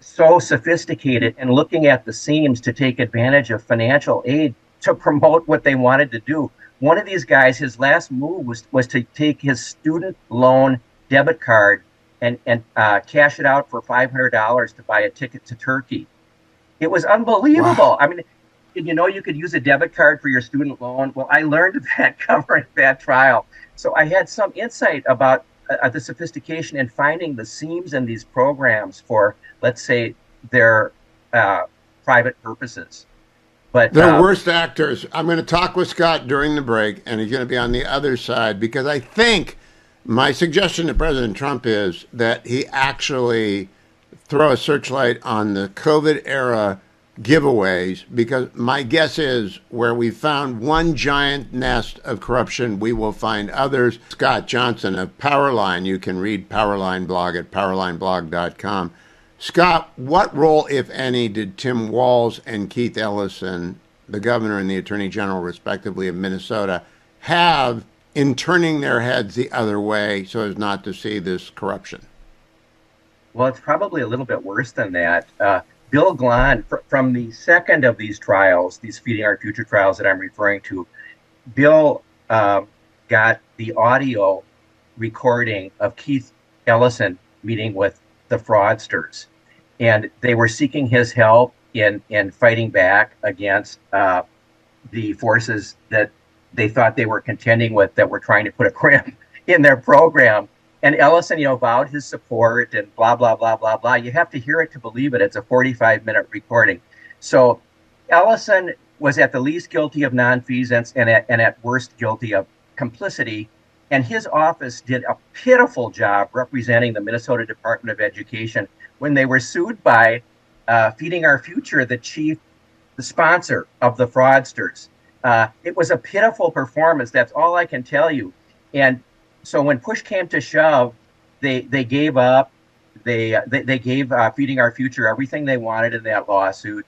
so sophisticated and looking at the seams to take advantage of financial aid to promote what they wanted to do. One of these guys, his last move was to take his student loan debit card and cash it out for $500 to buy a ticket to Turkey. It was unbelievable. Wow. I mean, did you know you could use a debit card for your student loan? Well, I learned that covering that trial. So I had some insight about the sophistication in finding the seams in these programs for, let's say, their private purposes. But they're worst actors. I'm going to talk with Scott during the break, and he's going to be on the other side, because I think my suggestion to President Trump is that he actually throw a searchlight on the COVID era giveaways, because my guess is where we found one giant nest of corruption, we will find others. Scott Johnson of Powerline. You can read Powerline blog at powerlineblog.com. Scott, what role, if any, did Tim Walz and Keith Ellison, the governor and the attorney general, respectively, of Minnesota, have in turning their heads the other way so as not to see this corruption? Well, it's probably a little bit worse than that. Bill Glahn, from the second of these trials, these Feeding Our Future trials that I'm referring to, Bill got the audio recording of Keith Ellison meeting with the fraudsters. And they were seeking his help in fighting back against the forces that they thought they were contending with, that were trying to put a crimp in their program. And Ellison, vowed his support and blah, blah, blah, blah, blah. You have to hear it to believe it. It's a 45-minute recording. So Ellison was at the least guilty of nonfeasance and at worst guilty of complicity. And his office did a pitiful job representing the Minnesota Department of Education when they were sued by Feeding Our Future, the sponsor of the fraudsters. It was a pitiful performance. That's all I can tell you. And so when push came to shove, they gave up. They gave Feeding Our Future everything they wanted in that lawsuit,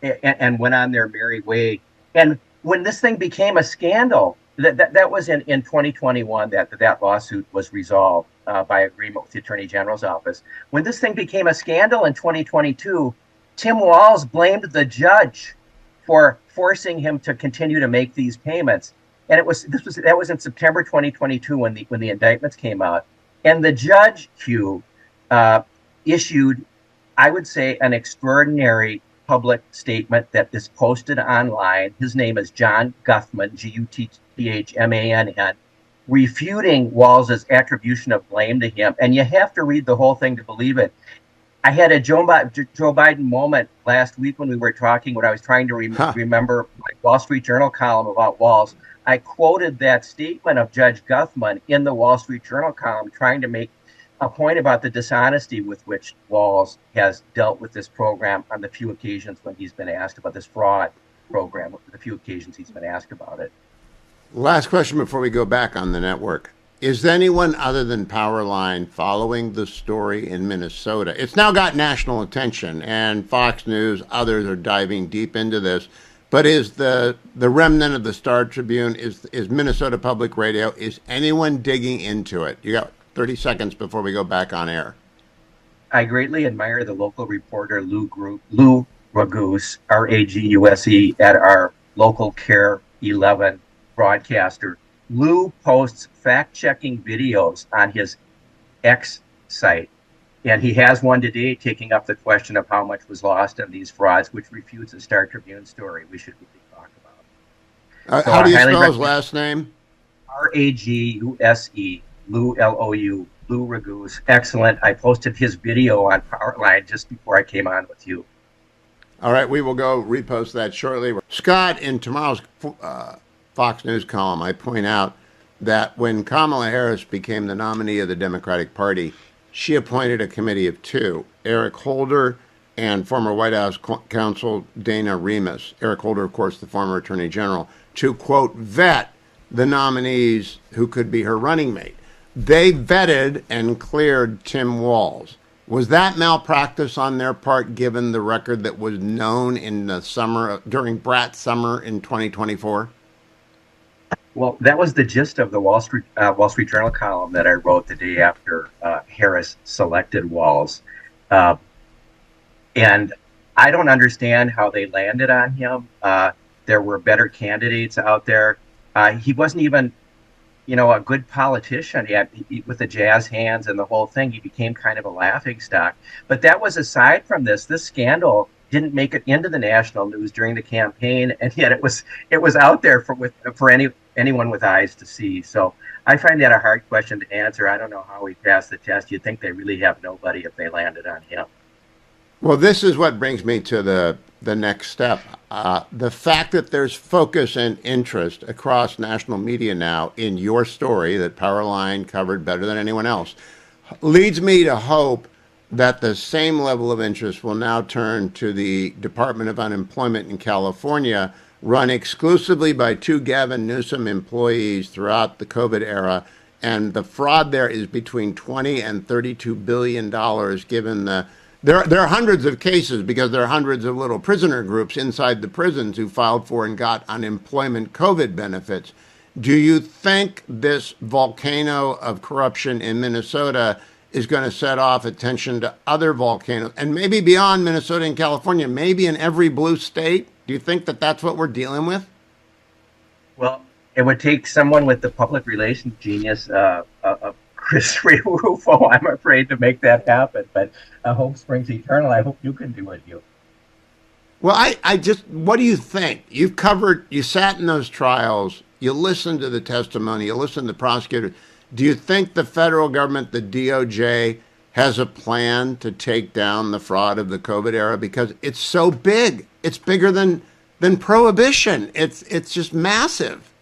and went on their merry way. And when this thing became a scandal, that was in 2021 that lawsuit was resolved by agreement with the Attorney General's office. When this thing became a scandal in 2022, Tim Walz blamed the judge for forcing him to continue to make these payments. And that was in September 2022 when the indictments came out. And the judge, Hugh, issued, I would say, an extraordinary public statement that is posted online. His name is John Guthman, Guthmann, refuting Walz's attribution of blame to him. And you have to read the whole thing to believe it. I had a Joe Biden moment last week when we were talking, when I was trying to remember my Wall Street Journal column about Walz. I quoted that statement of Judge Guthman in the Wall Street Journal column, trying to make a point about the dishonesty with which Walz has dealt with this program on the few occasions when he's been asked about this fraud program, the few occasions he's been asked about it. Last question before we go back on the network. Is anyone other than Powerline following the story in Minnesota? It's now got national attention, and Fox News, others are diving deep into this. But is the remnant of the Star Tribune, is Minnesota Public Radio, is anyone digging into it? You got 30 seconds before we go back on air. I greatly admire the local reporter Lou Raguse, R-A-G-U-S-E, at our local Care 11 broadcaster. Lou posts fact-checking videos on his X site. And he has one today taking up the question of how much was lost in these frauds, which refutes a Star Tribune story we should really talk about. How do you spell his last name? R-A-G-U-S-E, Lou, L-O-U, Lou Raguse. Excellent. I posted his video on Powerline just before I came on with you. All right, we will go repost that shortly. Scott, in tomorrow's Fox News column, I point out that when Kamala Harris became the nominee of the Democratic Party, she appointed a committee of two, Eric Holder and former White House counsel Dana Remus. Eric Holder, of course, the former Attorney General, to, quote, vet the nominees who could be her running mate. They vetted and cleared Tim Walz. Was that malpractice on their part, given the record that was known in the summer, during Bratt's summer in 2024? Well, that was the gist of the Wall Street Journal column that I wrote the day after Harris selected Walz. And I don't understand how they landed on him. There were better candidates out there. He wasn't even, a good politician. With the jazz hands and the whole thing, he became kind of a laughingstock. But that was aside from this. This scandal didn't make it into the national news during the campaign, and yet it was out there for anyone with eyes to see. So I find that a hard question to answer. I don't know how he passed the test. You'd think they really have nobody if they landed on him. Well, this is what brings me to the next step. The fact that there's focus and interest across national media now in your story that Powerline covered better than anyone else leads me to hope that the same level of interest will now turn to the Department of Unemployment in California, run exclusively by two Gavin Newsom employees throughout the COVID era. And the fraud there is between $20 and $32 billion, given there are hundreds of cases because there are hundreds of little prisoner groups inside the prisons who filed for and got unemployment COVID benefits. Do you think this volcano of corruption in Minnesota is going to set off attention to other volcanoes, and maybe beyond Minnesota and California, maybe in every blue state? Do you think that that's what we're dealing with? Well, it would take someone with the public relations genius of Chris Rufo, I'm afraid, to make that happen. But hope springs eternal. I hope you can do it, Hugh. Well, I just, what do you think? You sat in those trials, you listened to the testimony, you listened to the prosecutor. Do you think the federal government, the DOJ, has a plan to take down the fraud of the COVID era? Because it's so big. It's bigger than prohibition. It's just massive.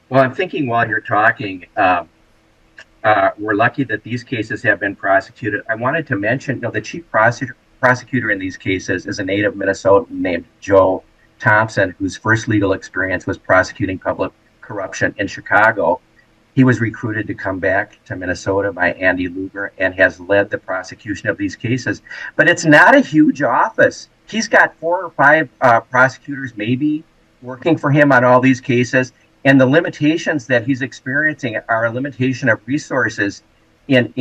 Well, I'm thinking while you're talking, we're lucky that these cases have been prosecuted. I wanted to mention, the chief prosecutor in these cases is a native Minnesotan named Joe Thompson, whose first legal experience was prosecuting public corruption in Chicago. He was recruited to come back to Minnesota by Andy Lugar and has led the prosecution of these cases. But it's not a huge office. He's got 4 or 5 prosecutors maybe working for him on all these cases. And the limitations that he's experiencing are a limitation of resources in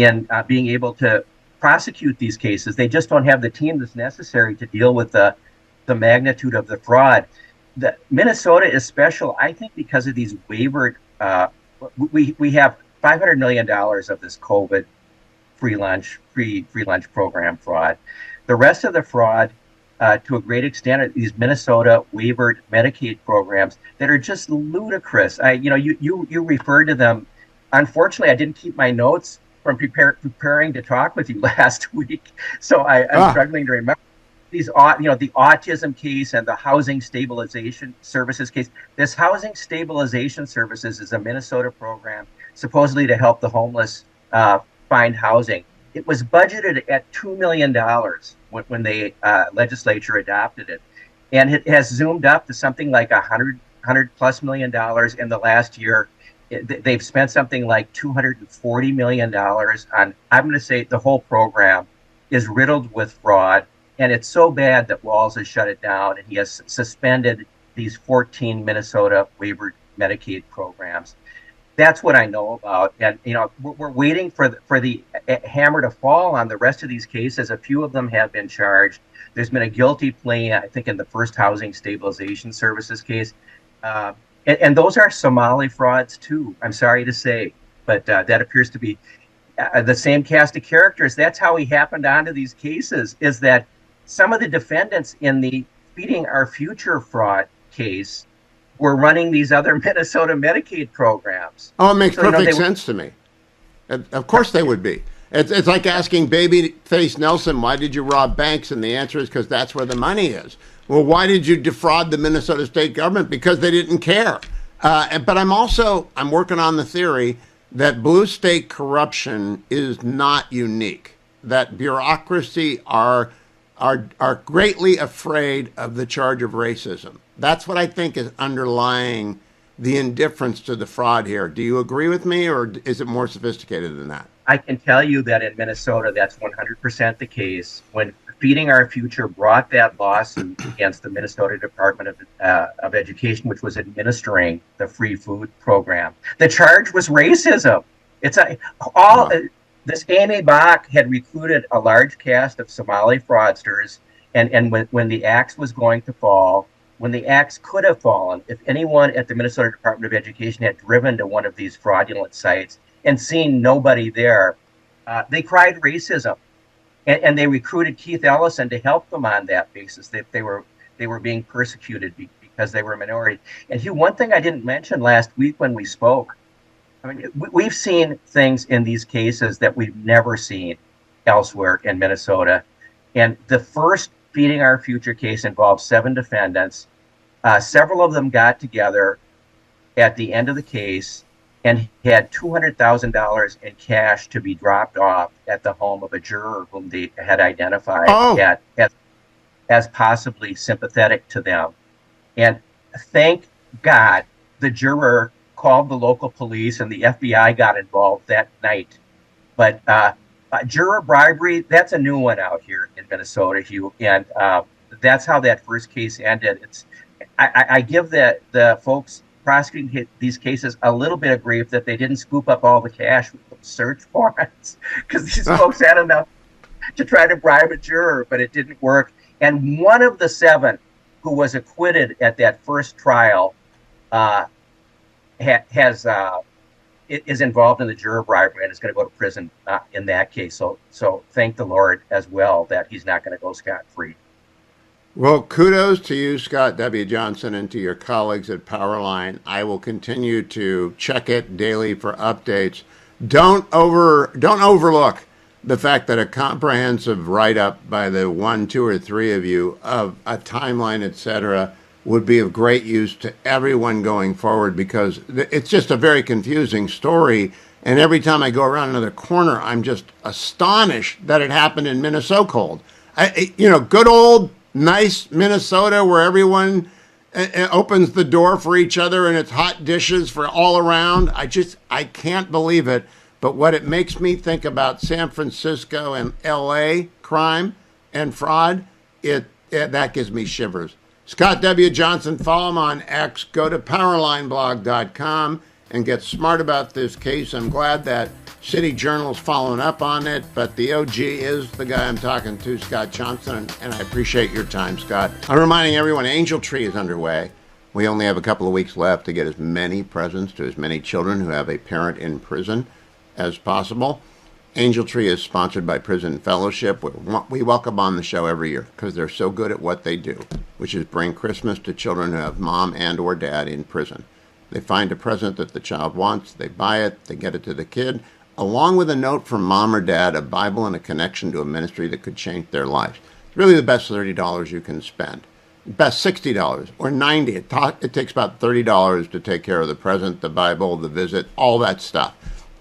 being able to prosecute these cases. They just don't have the team that's necessary to deal with the magnitude of the fraud. Minnesota is special, I think, because of these waivered. We have $500 million of this COVID free lunch program fraud. The rest of the fraud, to a great extent, are these Minnesota waivered Medicaid programs that are just ludicrous. You referred to them. Unfortunately, I didn't keep my notes from preparing to talk with you last week, so I'm struggling to remember these. The autism case and the housing stabilization services case. This housing stabilization services is a Minnesota program supposedly to help the homeless find housing. It was budgeted at $2 million when the legislature adopted it. And it has zoomed up to something like $100+ million in the last year. They've spent something like $240 million on, I'm going to say the whole program is riddled with fraud. And it's so bad that Walz has shut it down, and he has suspended these 14 Minnesota waivered Medicaid programs. That's what I know about. And, we're waiting for the hammer to fall on the rest of these cases. A few of them have been charged. There's been a guilty plea, I think, in the first housing stabilization services case. And those are Somali frauds, too, I'm sorry to say. But that appears to be the same cast of characters. That's how he happened onto these cases, is that some of the defendants in the Feeding Our Future fraud case were running these other Minnesota Medicaid programs. Oh, it makes perfect sense to me. Of course they would be. It's like asking Babyface Nelson, why did you rob banks? And the answer is because that's where the money is. Well, why did you defraud the Minnesota state government? Because they didn't care. But I'm working on the theory that blue state corruption is not unique, that bureaucracy are greatly afraid of the charge of racism. That's what I think is underlying the indifference to the fraud here. Do you agree with me, or is it more sophisticated than that? I can tell you that in Minnesota, that's 100% the case. When Feeding Our Future brought that lawsuit against the Minnesota Department of Education, which was administering the free food program, the charge was racism. This Amy Bach had recruited a large cast of Somali fraudsters, and when the axe was going to fall, when the axe could have fallen, if anyone at the Minnesota Department of Education had driven to one of these fraudulent sites and seen nobody there, they cried racism. And they recruited Keith Ellison to help them on that basis. They were being persecuted because they were a minority. And Hugh, one thing I didn't mention last week when we spoke, I mean, we've seen things in these cases that we've never seen elsewhere in Minnesota. And the first Feeding Our Future case involved 7 defendants. Several of them got together at the end of the case and had $200,000 in cash to be dropped off at the home of a juror whom they had identified as possibly sympathetic to them. And thank God the juror called the local police and the FBI got involved that night. But juror bribery, that's a new one out here in Minnesota, Hugh. And that's how that first case ended. I give the folks prosecuting these cases a little bit of grief that they didn't scoop up all the cash with search warrants, because these folks had enough to try to bribe a juror, but it didn't work. And one of the 7 who was acquitted at that first trial is involved in the juror bribery and is going to go to prison in that case. So thank the Lord as well that he's not going to go scot-free. Well, kudos to you, Scott W. Johnson, and to your colleagues at Powerline. I will continue to check it daily for updates. Don't overlook the fact that a comprehensive write-up by the 1, 2, or 3 of you of a timeline, etc., would be of great use to everyone going forward, because it's just a very confusing story. And every time I go around another corner, I'm just astonished that it happened in Minnesota. Good old nice Minnesota, where everyone opens the door for each other and it's hot dishes for all around. I can't believe it. But what it makes me think about San Francisco and LA crime and fraud, that gives me shivers. Scott W. Johnson, follow him on X. Go to powerlineblog.com and get smart about this case. I'm glad that City Journal's following up on it, but the OG is the guy I'm talking to, Scott Johnson, and I appreciate your time, Scott. I'm reminding everyone, Angel Tree is underway. We only have a couple of weeks left to get as many presents to as many children who have a parent in prison as possible. Angel Tree is sponsored by Prison Fellowship. We welcome on the show every year because they're so good at what they do, which is bring Christmas to children who have mom and or dad in prison. They find a present that the child wants, they buy it, they get it to the kid, along with a note from mom or dad, a Bible, and a connection to a ministry that could change their lives. It's really the best $30 you can spend. Best $60 or $90. It takes about $30 to take care of the present, the Bible, the visit, all that stuff.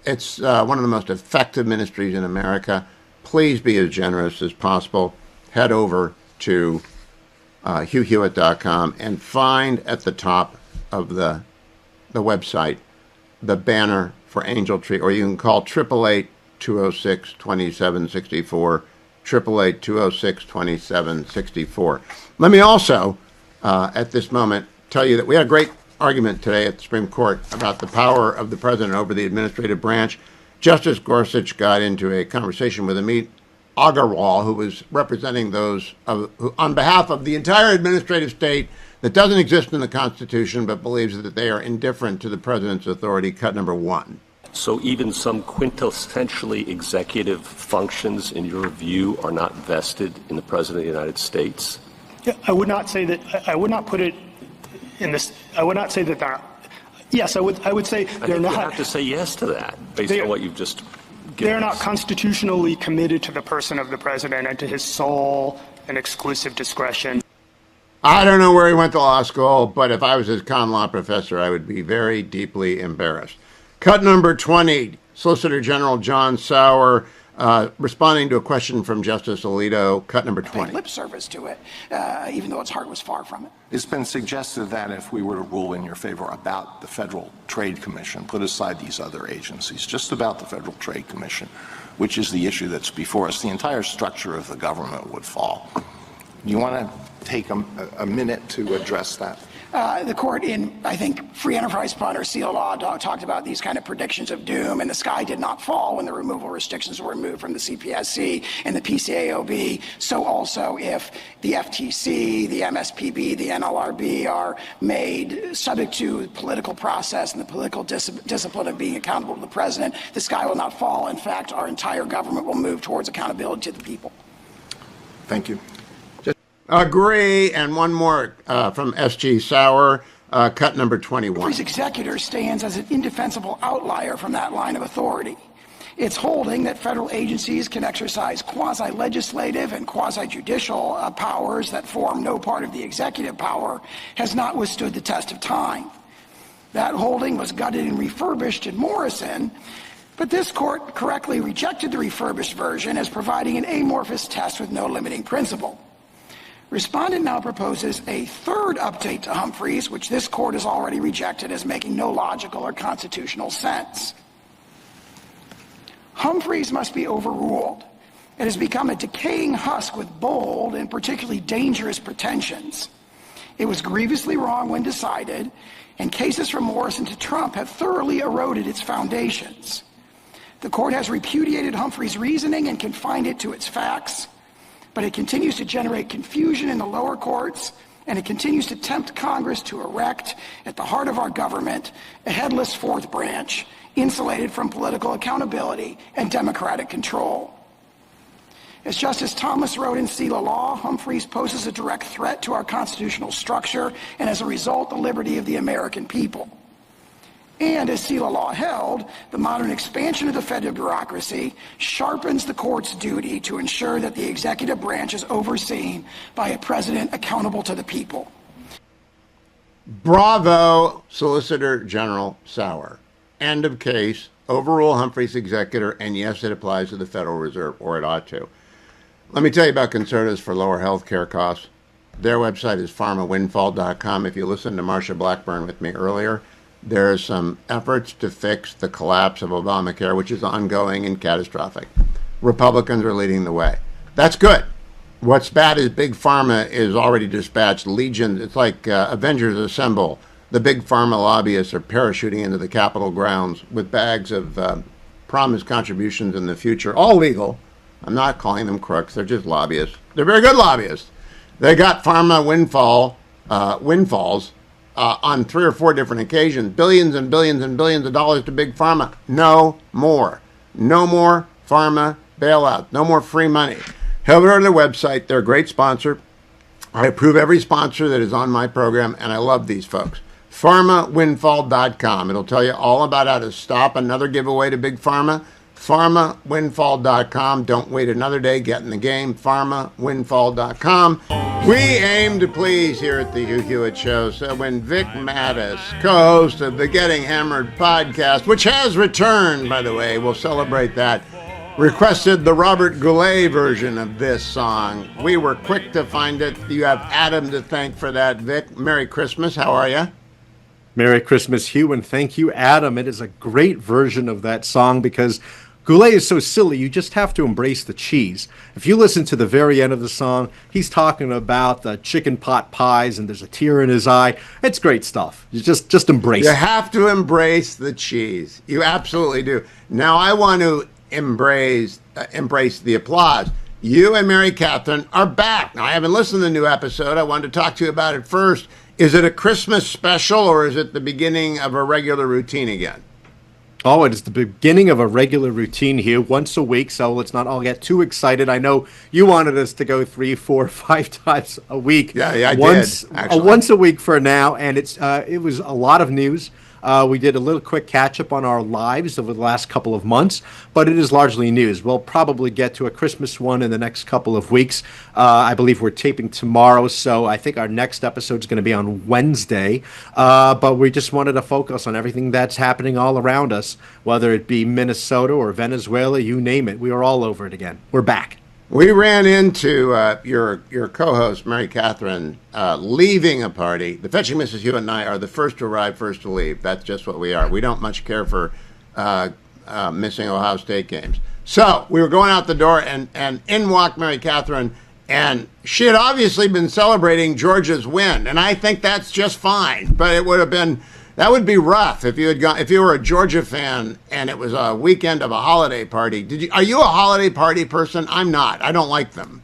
It's one of the most effective ministries in America. Please be as generous as possible. Head over to HughHewitt.com and find at the top of the website the banner for Angel Tree, or you can call 888-206-2764, 888-206-2764. Let me also, at this moment, tell you that we had a great argument today at the Supreme Court about the power of the president over the administrative branch. Justice Gorsuch got into a conversation with Amit Agarwal, who was representing those who, on behalf of the entire administrative state that doesn't exist in the Constitution, but believes that they are indifferent to the president's authority, cut number 1. So even some quintessentially executive functions, in your view, are not vested in the President of the United States? Yeah, I would not say that. I would not put it in this. I would not say that they're. Yes, I would say they're not. You have to say yes to that based on what you've just given They're not us. constitutionally committed to the person of the president and to his sole and exclusive discretion. I don't know where he went to law school, but if I was his con law professor, I would be very deeply embarrassed. Cut number 20, Solicitor General John Sauer responding to a question from Justice Alito. Cut number 20. Lip service to it, even though its heart was far from it. It's been suggested that if we were to rule in your favor about the Federal Trade Commission, put aside these other agencies, just about the Federal Trade Commission, which is the issue that's before us, the entire structure of the government would fall. You want to take a minute to address that? The court in, I think, Free Enterprise Fund or Seal Law talked about these kind of predictions of doom, and the sky did not fall when the removal restrictions were removed from the CPSC and the PCAOB. So also if the FTC, the MSPB, the NLRB are made subject to political process and the political discipline of being accountable to the president, the sky will not fall. In fact, our entire government will move towards accountability to the people. Thank you. Agree. And one more from S.G. Sauer, cut number 21. Humphrey's executor stands as an indefensible outlier from that line of authority. It's holding that federal agencies can exercise quasi-legislative and quasi-judicial powers that form no part of the executive power has not withstood the test of time. That holding was gutted and refurbished in Morrison, but this court correctly rejected the refurbished version as providing an amorphous test with no limiting principle. Respondent now proposes a third update to Humphreys, which this court has already rejected as making no logical or constitutional sense. Humphreys must be overruled. It has become a decaying husk with bold and particularly dangerous pretensions. It was grievously wrong when decided, and cases from Morrison to Trump have thoroughly eroded its foundations. The court has repudiated Humphreys' reasoning and confined it to its facts, but it continues to generate confusion in the lower courts, and it continues to tempt Congress to erect, at the heart of our government, a headless fourth branch, insulated from political accountability and democratic control. As Justice Thomas wrote in Selah Law, Humphreys poses a direct threat to our constitutional structure and, as a result, the liberty of the American people. And as Selah Law held, the modern expansion of the federal bureaucracy sharpens the court's duty to ensure that the executive branch is overseen by a president accountable to the people. Bravo, Solicitor General Sauer. End of case. Overrule Humphrey's executor, and yes, it applies to the Federal Reserve, or it ought to. Let me tell you about Concertas for lower health care costs. Their website is pharmawindfall.com. If you listened to Marsha Blackburn with me earlier, there are some efforts to fix the collapse of Obamacare, which is ongoing and catastrophic. Republicans are leading the way. That's good. What's bad is Big Pharma is already dispatched legions. It's like Avengers Assemble. The Big Pharma lobbyists are parachuting into the Capitol grounds with bags of promised contributions in the future, all legal. I'm not calling them crooks. They're just lobbyists. They're very good lobbyists. They got pharma windfalls on 3 or 4 different occasions, billions and billions and billions of dollars to Big Pharma. No more. No more pharma bailout. No more free money. Head over to their website. They're a great sponsor. I approve every sponsor that is on my program, and I love these folks. PharmaWindfall.com. It'll tell you all about how to stop another giveaway to Big Pharma. PharmaWindfall.com. Don't wait another day. Get in the game. PharmaWindfall.com. We aim to please here at the Hugh Hewitt Show. So when Vic Mattis, co-host of the Getting Hammered podcast, which has returned, by the way, we'll celebrate that, requested the Robert Goulet version of this song, we were quick to find it. You have Adam to thank for that, Vic. Merry Christmas. How are you? Merry Christmas, Hugh, and thank you, Adam. It is a great version of that song because Goulet is so silly, you just have to embrace the cheese. If you listen to the very end of the song, he's talking about the chicken pot pies and there's a tear in his eye. It's great stuff. You just embrace it. You have to embrace the cheese. You absolutely do. Now I want to embrace the applause. You and Mary Catherine are back. Now I haven't listened to the new episode. I wanted to talk to you about it first. Is it a Christmas special or is it the beginning of a regular routine again? Oh, it is the beginning of a regular routine here, once a week, so let's not all get too excited. I know you wanted us to go 3, 4, 5 times a week. Yeah, I did, actually. Once a week for now, and it was a lot of news, We did a little quick catch up on our lives over the last couple of months, but it is largely news. We'll probably get to a Christmas one in the next couple of weeks. I believe we're taping tomorrow, so I think our next episode is going to be on Wednesday. But we just wanted to focus on everything that's happening all around us, whether it be Minnesota or Venezuela, you name it. We are all over it again. We're back. We ran into your co-host, Mary Catherine, leaving a party. The Fetching Mrs. Hewitt and I are the first to arrive, first to leave. That's just what we are. We don't much care for missing Ohio State games. So we were going out the door, and in walked Mary Catherine, and she had obviously been celebrating Georgia's win, and I think that's just fine. But it would have been that would be rough if you were a Georgia fan and it was a weekend of a holiday party. Are you a holiday party person? I'm not. I don't like them.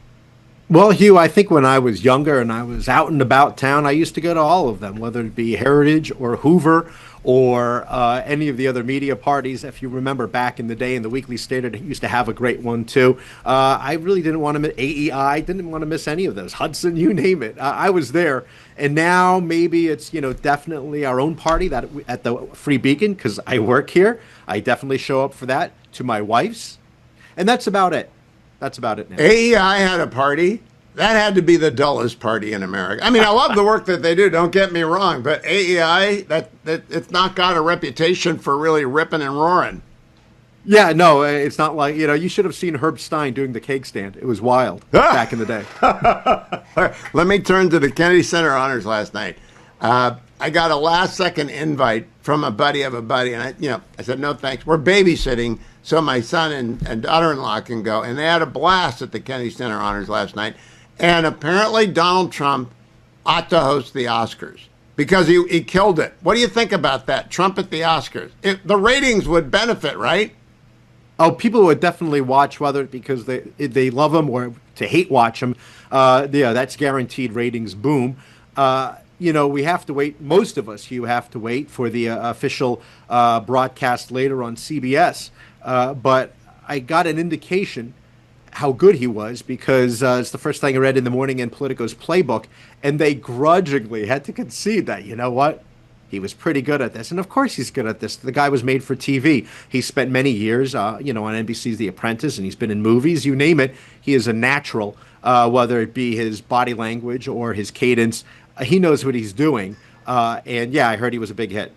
Well, Hugh, I think when I was younger and I was out and about town, I used to go to all of them, whether it be Heritage or Hoover or any of the other media parties. If you remember back in the day in the Weekly Standard, it used to have a great one too. I really didn't want to miss AEI, didn't want to miss any of those. Hudson, you name it. I was there. And now maybe it's, definitely our own party that at the Free Beacon, because I work here. I definitely show up for that, to my wife's. And that's about it. That's about it now. AEI had a party. That had to be the dullest party in America. I mean, I love the work that they do, don't get me wrong, but AEI, that it's not got a reputation for really ripping and roaring. Yeah, no, it's not like, you should have seen Herb Stein doing the cake stand. It was wild back in the day. Let me turn to the Kennedy Center Honors last night. I got a last-second invite from a buddy of a buddy, and I said, no thanks. We're babysitting so my son and daughter-in-law can go, and they had a blast at the Kennedy Center Honors last night. And apparently Donald Trump ought to host the Oscars because he killed it. What do you think about that? Trump at the Oscars. The ratings would benefit, right? Oh, people would definitely watch, whether because they love him or to hate watch him. Yeah, that's guaranteed ratings boom. We have to wait. Most of us, Hugh, have to wait for the official broadcast later on CBS. But I got an indication how good he was because it's the first thing I read in the morning in Politico's playbook, and they grudgingly had to concede that, you know what? He was pretty good at this. And of course he's good at this. The guy was made for TV. He spent many years, on NBC's The Apprentice, and he's been in movies, you name it. He is a natural, whether it be his body language or his cadence. He knows what he's doing. And yeah, I heard he was a big hit.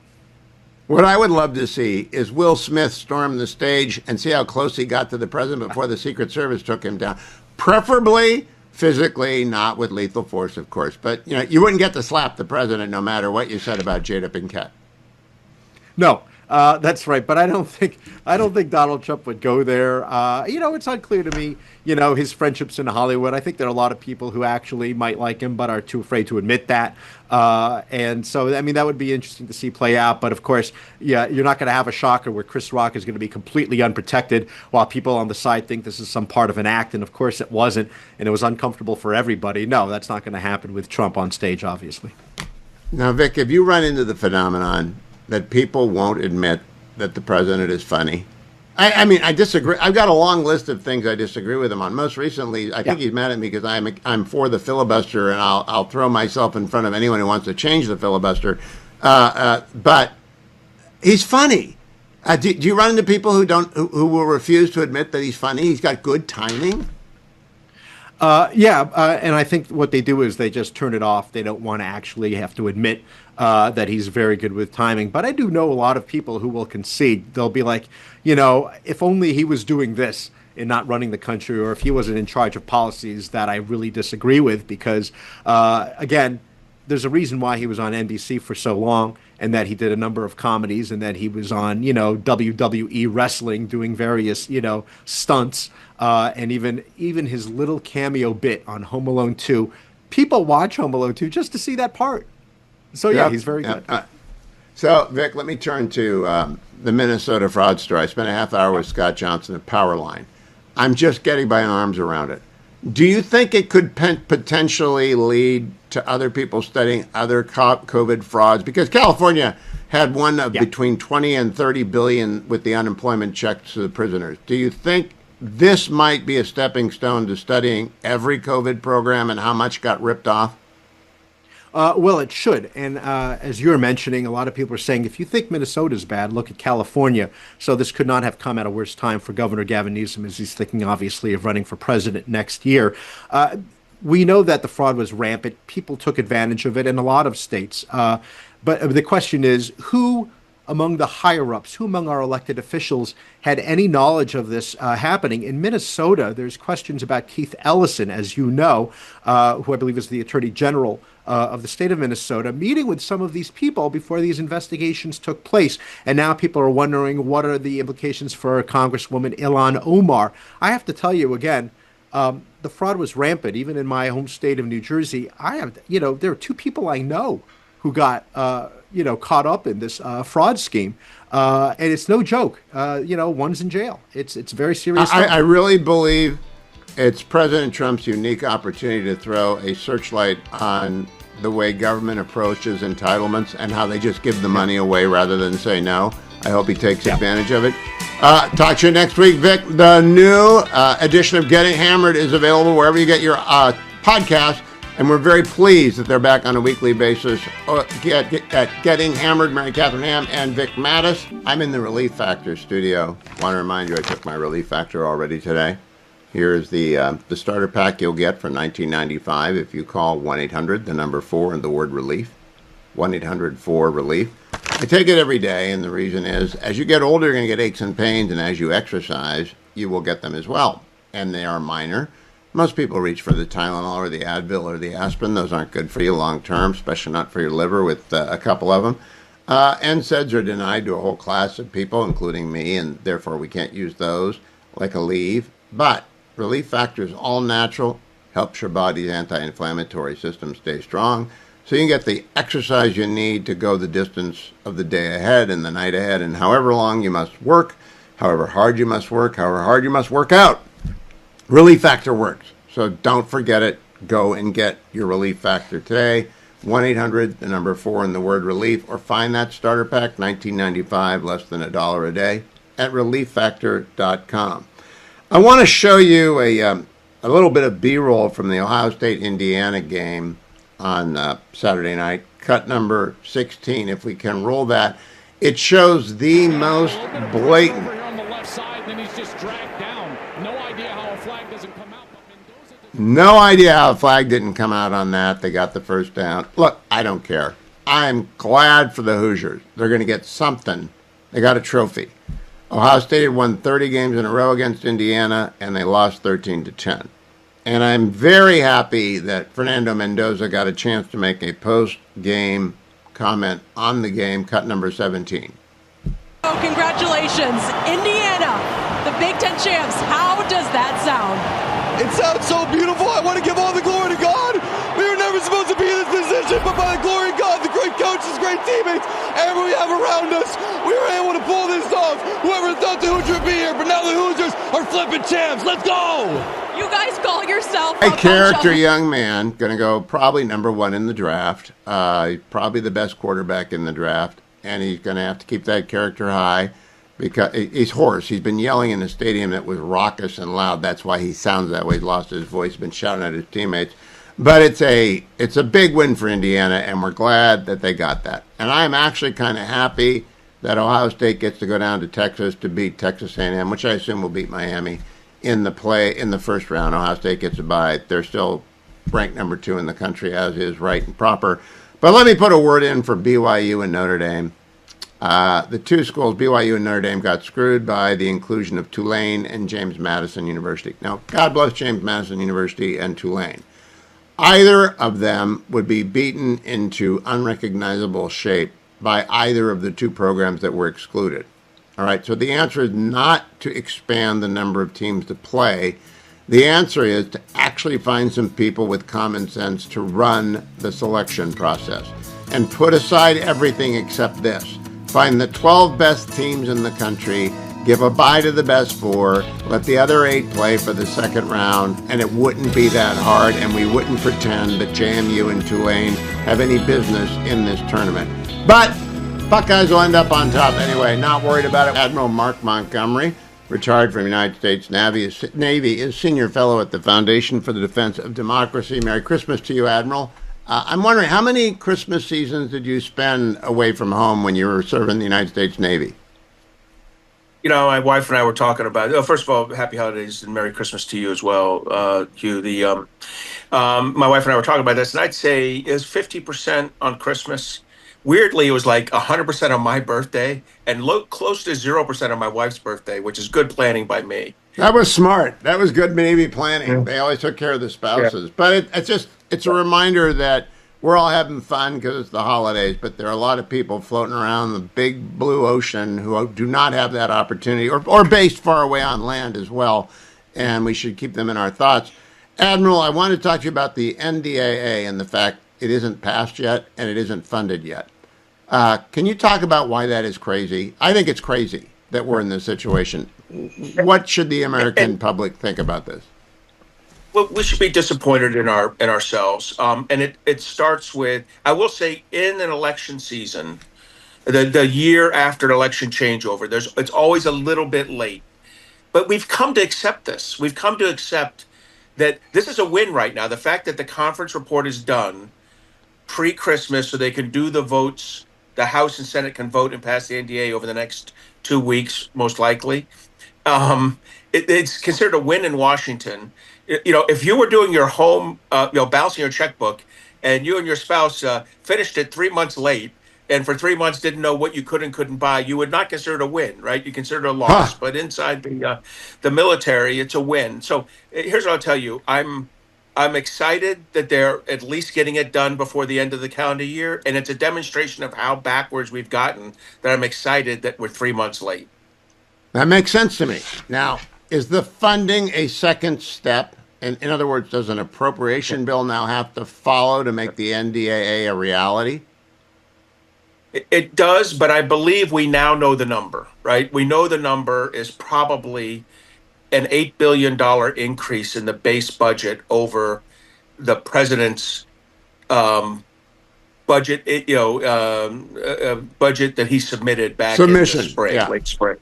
What I would love to see is Will Smith storm the stage and see how close he got to the president before the Secret Service took him down. Preferably physically, not with lethal force, of course. But, you wouldn't get to slap the president no matter what you said about Jada Pinkett. No, that's right. But I don't think Donald Trump would go there. It's unclear to me, his friendships in Hollywood. I think there are a lot of people who actually might like him but are too afraid to admit that. And so, that would be interesting to see play out. But of course, yeah, you're not going to have a shocker where Chris Rock is going to be completely unprotected while people on the side think this is some part of an act. And of course it wasn't. And it was uncomfortable for everybody. No, that's not going to happen with Trump on stage, obviously. Now, Vic, have you run into the phenomenon that people won't admit that the president is funny? I disagree. I've got a long list of things I disagree with him on. Most recently, I think he's mad at me because I'm for the filibuster, and I'll throw myself in front of anyone who wants to change the filibuster. But he's funny. Do you run into people who will refuse to admit that he's funny? He's got good timing. And I think what they do is they just turn it off. They don't want to actually have to admit that he's very good with timing. But I do know a lot of people who will concede. They'll be like, if only he was doing this and not running the country, or if he wasn't in charge of policies that I really disagree with, because, again, there's a reason why he was on NBC for so long, and that he did a number of comedies, and that he was on, WWE wrestling doing various, stunts, and even his little cameo bit on Home Alone 2. People watch Home Alone 2 just to see that part. So, yeah, he's very good. So, Vic, let me turn to the Minnesota fraudster. I spent a half hour with Scott Johnson at Powerline. I'm just getting my arms around it. Do you think it could potentially lead to other people studying other COVID frauds? Because California had one of between 20 and 30 billion with the unemployment checks to the prisoners. Do you think this might be a stepping stone to studying every COVID program and how much got ripped off? Well, it should. And as you're mentioning, a lot of people are saying, if you think Minnesota's bad, look at California. So this could not have come at a worse time for Governor Gavin Newsom, as he's thinking, obviously, of running for president next year. We know that the fraud was rampant. People took advantage of it in a lot of states. But the question is, who among the higher-ups, who among our elected officials had any knowledge of this happening? In Minnesota, there's questions about Keith Ellison, as you know, who I believe is the Attorney General of the state of Minnesota, meeting with some of these people before these investigations took place. And now people are wondering, what are the implications for Congresswoman Ilhan Omar? I have to tell you again, the fraud was rampant, even in my home state of New Jersey. There are two people I know who got, caught up in this fraud scheme. And it's no joke. One's in jail. It's very serious. I really believe it's President Trump's unique opportunity to throw a searchlight on the way government approaches entitlements and how they just give the money away rather than say no. I hope he takes advantage of it. Talk to you next week, Vic. The new edition of Getting Hammered is available wherever you get your podcast, and we're very pleased that they're back on a weekly basis at Getting Hammered. Mary Catherine Ham and Vic Mattis. I'm in the Relief Factor studio. Want to remind you, I took my Relief Factor already today. Here's the starter pack you'll get for $19.95 if you call 1-800, the number 4, and the word relief. 1-800-4-RELIEF. I take it every day, and the reason is, as you get older, you're going to get aches and pains, and as you exercise, you will get them as well. And they are minor. Most people reach for the Tylenol or the Advil or the aspirin. Those aren't good for you long term, especially not for your liver with a couple of them. NSAIDs are denied to a whole class of people, including me, and therefore we can't use those like Aleve. But Relief Factor is all natural, helps your body's anti-inflammatory system stay strong, so you can get the exercise you need to go the distance of the day ahead and the night ahead, and however long you must work, however hard you must work, however hard you must work out. Relief Factor works, so don't forget it. Go and get your Relief Factor today. 1-800, the number 4, and the word relief, or find that starter pack, $19.95, less than $1 a day, at relieffactor.com. I want to show you a little bit of B-roll from the Ohio State-Indiana game on Saturday night, cut number 16. If we can roll that, it shows the most blatant. On the left side, then he's just dragged down. No idea how a flag doesn't come out. No idea how a flag didn't come out on that. They got the first down. Look, I don't care. I'm glad for the Hoosiers. They're going to get something. They got a trophy. Ohio State had won 30 games in a row against Indiana, and they lost 13-10. And I'm very happy that Fernando Mendoza got a chance to make a post-game comment on the game, cut number 17. Oh, congratulations, Indiana, the Big Ten champs. How does that sound? It sounds so beautiful. I want to give all the glory to God. We were never supposed to be in this position, but by the glory of God, the great coaches, great teammates, everyone we have around us, we were able to pull this off. Whoever thought the Hoosiers would be here, but now the Hoosiers are flipping champs. Let's go. You guys call yourself a character young man, going to go probably number 1 in the draft, probably the best quarterback in the draft, and he's going to have to keep that character high because he's hoarse. He's been yelling in a stadium that was raucous and loud. That's why he sounds that way. He's lost his voice, been shouting at his teammates. But it's a big win for Indiana, and we're glad that they got that. And I'm actually kind of happy that Ohio State gets to go down to Texas to beat Texas A&M, which I assume will beat Miami in the first round. Ohio State gets a bye. They're still ranked number 2 in the country, as is right and proper. But let me put a word in for BYU and Notre Dame. The two schools, BYU and Notre Dame, got screwed by the inclusion of Tulane and James Madison University. Now, God bless James Madison University and Tulane. Either of them would be beaten into unrecognizable shape by either of the two programs that were excluded. All right, so the answer is not to expand the number of teams to play. The answer is to actually find some people with common sense to run the selection process and put aside everything except this. Find the 12 best teams in the country, give a bye to the best 4, let the other 8 play for the second round, and it wouldn't be that hard, and we wouldn't pretend that JMU and Tulane have any business in this tournament. But Buckeyes will end up on top anyway, not worried about it. Admiral Mark Montgomery, retired from United States Navy, is senior fellow at the Foundation for the Defense of Democracy. Merry Christmas to you, Admiral. I'm wondering, how many Christmas seasons did you spend away from home when you were serving the United States Navy? You know, my wife and I were talking about. Oh, first of all, happy holidays and Merry Christmas to you as well, Hugh. My wife and I were talking about this, and I'd say is 50% on Christmas. Weirdly, it was like 100% on my birthday, and close to 0% on my wife's birthday, which is good planning by me. That was smart. That was good Navy planning. They always took care of the spouses. But it's a reminder that we're all having fun because it's the holidays, but there are a lot of people floating around the big blue ocean who do not have that opportunity or based far away on land as well, and we should keep them in our thoughts. Admiral, I want to talk to you about the NDAA and the fact it isn't passed yet and it isn't funded yet. Can you talk about why that is crazy? I think it's crazy that we're in this situation. What should the American public think about this? Well, we should be disappointed in ourselves, and it starts with, I will say, in an election season, the year after an election changeover, it's always a little bit late, but we've come to accept this. We've come to accept that this is a win right now. The fact that the conference report is done pre-Christmas, so they can do the votes. The House and Senate can vote and pass the NDA over the next 2 weeks, most likely. It's considered a win in Washington. You know, if you were doing your home, balancing your checkbook, and you and your spouse finished it 3 months late, and for 3 months didn't know what you could and couldn't buy, you would not consider it a win, right? You consider it a loss. But inside the military, it's a win. So here's what I'll tell you: I'm excited that they're at least getting it done before the end of the calendar year, and it's a demonstration of how backwards we've gotten. That I'm excited that we're 3 months late. That makes sense to me. Now, is the funding a second step? In other words, does an appropriation bill now have to follow to make the NDAA a reality? It does, but I believe we now know the number, right? We know the number is probably an $8 billion increase in the base budget over the president's budget, budget that he submitted back in the spring, late spring.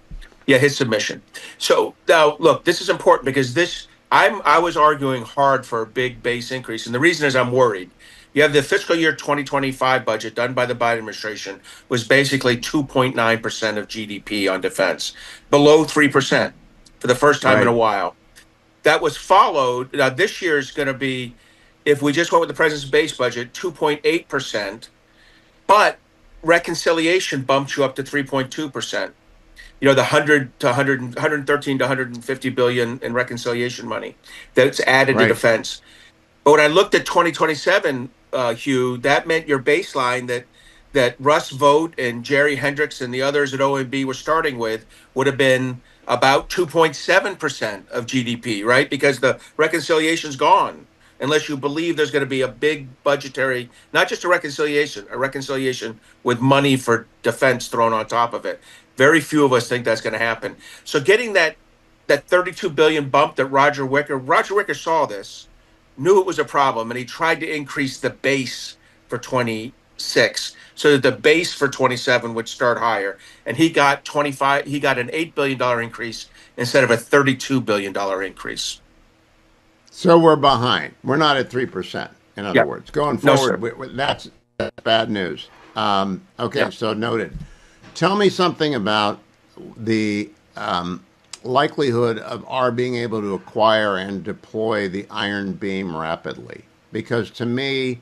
Yeah, his submission. So now, look, this is important because I was arguing hard for a big base increase, and the reason is I'm worried. You have the fiscal year 2025 budget done by the Biden administration was basically 2.9% of GDP on defense, below 3% for the first time in a while. That was followed. Now this year is going to be, if we just went with the president's base budget, 2.8%, but reconciliation bumped you up to 3.2%. You know, the 113 to 150 billion in reconciliation money that's added to defense. But when I looked at 2027, Hugh, that meant your baseline that Russ Vought and Jerry Hendricks and the others at OMB were starting with would have been about 2.7% of GDP, right? Because the reconciliation's gone, unless you believe there's going to be a big budgetary, not just a reconciliation with money for defense thrown on top of it. Very few of us think that's going to happen. So getting that 32 billion bump that Roger Wicker saw this, knew it was a problem, and he tried to increase the base for 26 so that the base for 27 would start higher. And he got an $8 billion increase instead of a $32 billion increase. So we're behind. We're not at 3%, in other words. Going forward, that's bad news. So noted. Tell me something about the likelihood of our being able to acquire and deploy the Iron Beam rapidly. Because to me,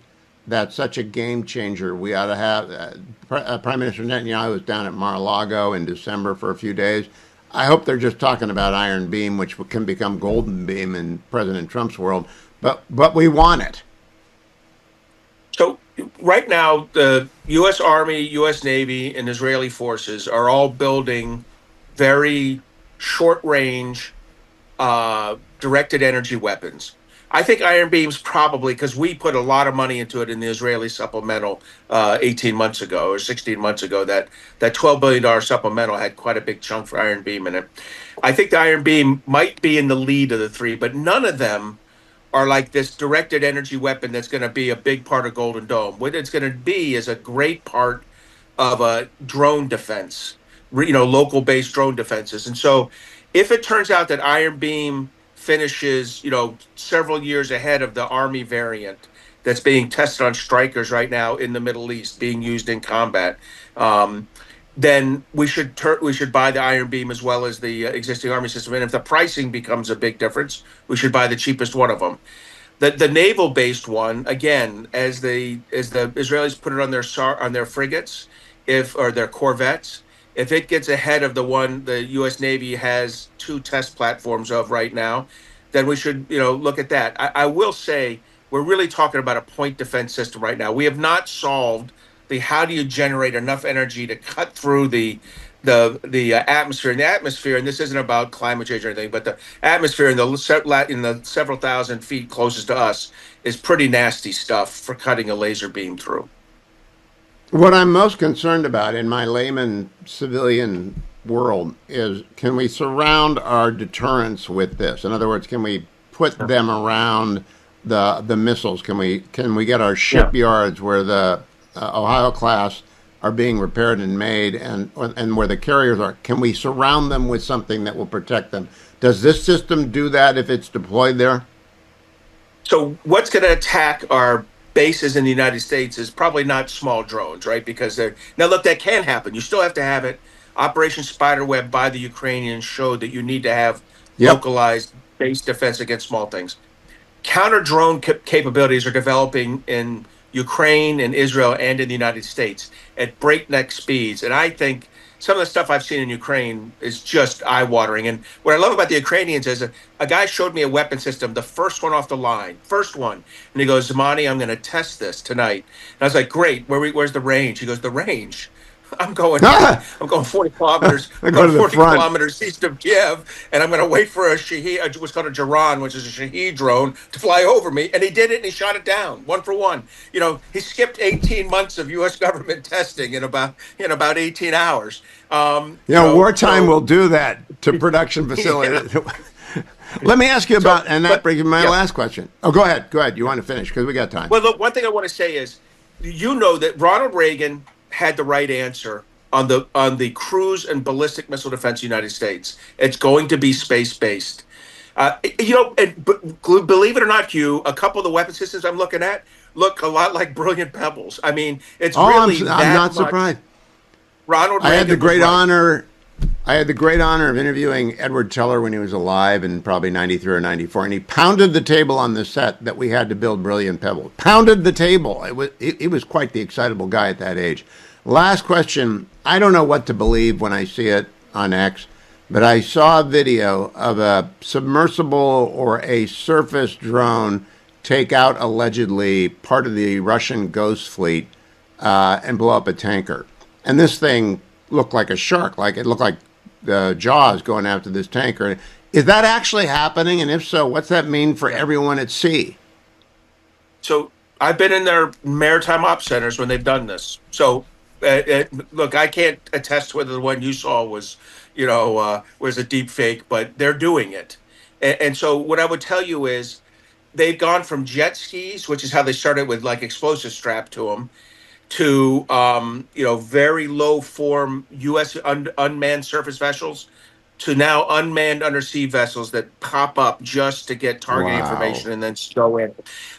that's such a game changer. We ought to have Prime Minister Netanyahu was down at Mar-a-Lago in December for a few days. I hope they're just talking about Iron Beam, which can become Golden Beam in President Trump's world. But we want it. So right now, the U.S. Army, U.S. Navy, and Israeli forces are all building very short-range directed energy weapons. I think Iron Beam's probably, because we put a lot of money into it in the Israeli supplemental 18 months ago or 16 months ago, that $12 billion supplemental had quite a big chunk for Iron Beam in it. I think the Iron Beam might be in the lead of the three, but none of them are like this directed energy weapon that's going to be a big part of Golden Dome. What it's going to be is a great part of a drone defense, local-based drone defenses. And so if it turns out that Iron Beam finishes, several years ahead of the Army variant, that's being tested on strikers right now in the Middle East, being used in combat, then we should buy the Iron Beam as well as the existing Army system. And if the pricing becomes a big difference, we should buy the cheapest one of them. The naval based one, again, as the Israelis put it on their frigates, or their corvettes, if it gets ahead of the one the U.S. Navy has 2 test platforms of right now, then we should look at that. I will say we're really talking about a point defense system right now. We have not solved the how do you generate enough energy to cut through the atmosphere. And the atmosphere, and this isn't about climate change or anything, but the atmosphere in the several thousand feet closest to us is pretty nasty stuff for cutting a laser beam through. What I'm most concerned about in my layman civilian world is, can we surround our deterrents with this? In other words, can we put them around the missiles? Can we get our shipyards where the Ohio class are being repaired and made, and where the carriers are? Can we surround them with something that will protect them? Does this system do that if it's deployed there? So what's going to attack our bases in the United States is probably not small drones, right? Because now look, that can happen. You still have to have it. Operation Spiderweb by the Ukrainians showed that you need to have localized base defense against small things. Counter drone capabilities are developing in Ukraine and Israel and in the United States at breakneck speeds. And I think some of the stuff I've seen in Ukraine is just eye-watering. And what I love about the Ukrainians is a guy showed me a weapon system, the first one off the line, first one. And he goes, Zamani, I'm going to test this tonight. And I was like, great, where's the range? He goes, the range? I'm going 40 kilometers. I'm going 40 kilometers east of Kiev, and I'm going to wait for what's called a Jaran, which is a Shahed drone, to fly over me. And he did it, and he shot it down, 1 for 1. He skipped 18 months of U.S. government testing in about 18 hours. Wartime will do that to production facilities. Let me ask you about, and that brings me my last question. Oh, go ahead. You want to finish because we got time. Well, look, one thing I want to say is, that Ronald Reagan had the right answer on the cruise and ballistic missile defense of the United States. It's going to be space-based. Believe it or not, Hugh, a couple of the weapon systems I'm looking at look a lot like brilliant pebbles. I mean, it's really I'm not surprised. Ronald Reagan I had the great honor of interviewing Edward Teller when he was alive in probably 93 or 94, and he pounded the table on the set that we had to build brilliant pebbles. Pounded the table. It was quite the excitable guy at that age. Last question. I don't know what to believe when I see it on X, but I saw a video of a submersible or a surface drone take out allegedly part of the Russian Ghost Fleet and blow up a tanker. And this thing looked like a shark, like it looked like Jaws going after this tanker. Is that actually happening? And if so, what's that mean for everyone at sea? So I've been in their maritime ops centers when they've done this. So look, I can't attest whether the one you saw was a deep fake, but they're doing it. And so what I would tell you is they've gone from jet skis, which is how they started with like explosives strapped to them, to very low form U.S. unmanned surface vessels, to now unmanned undersea vessels that pop up just to get target information and then go in.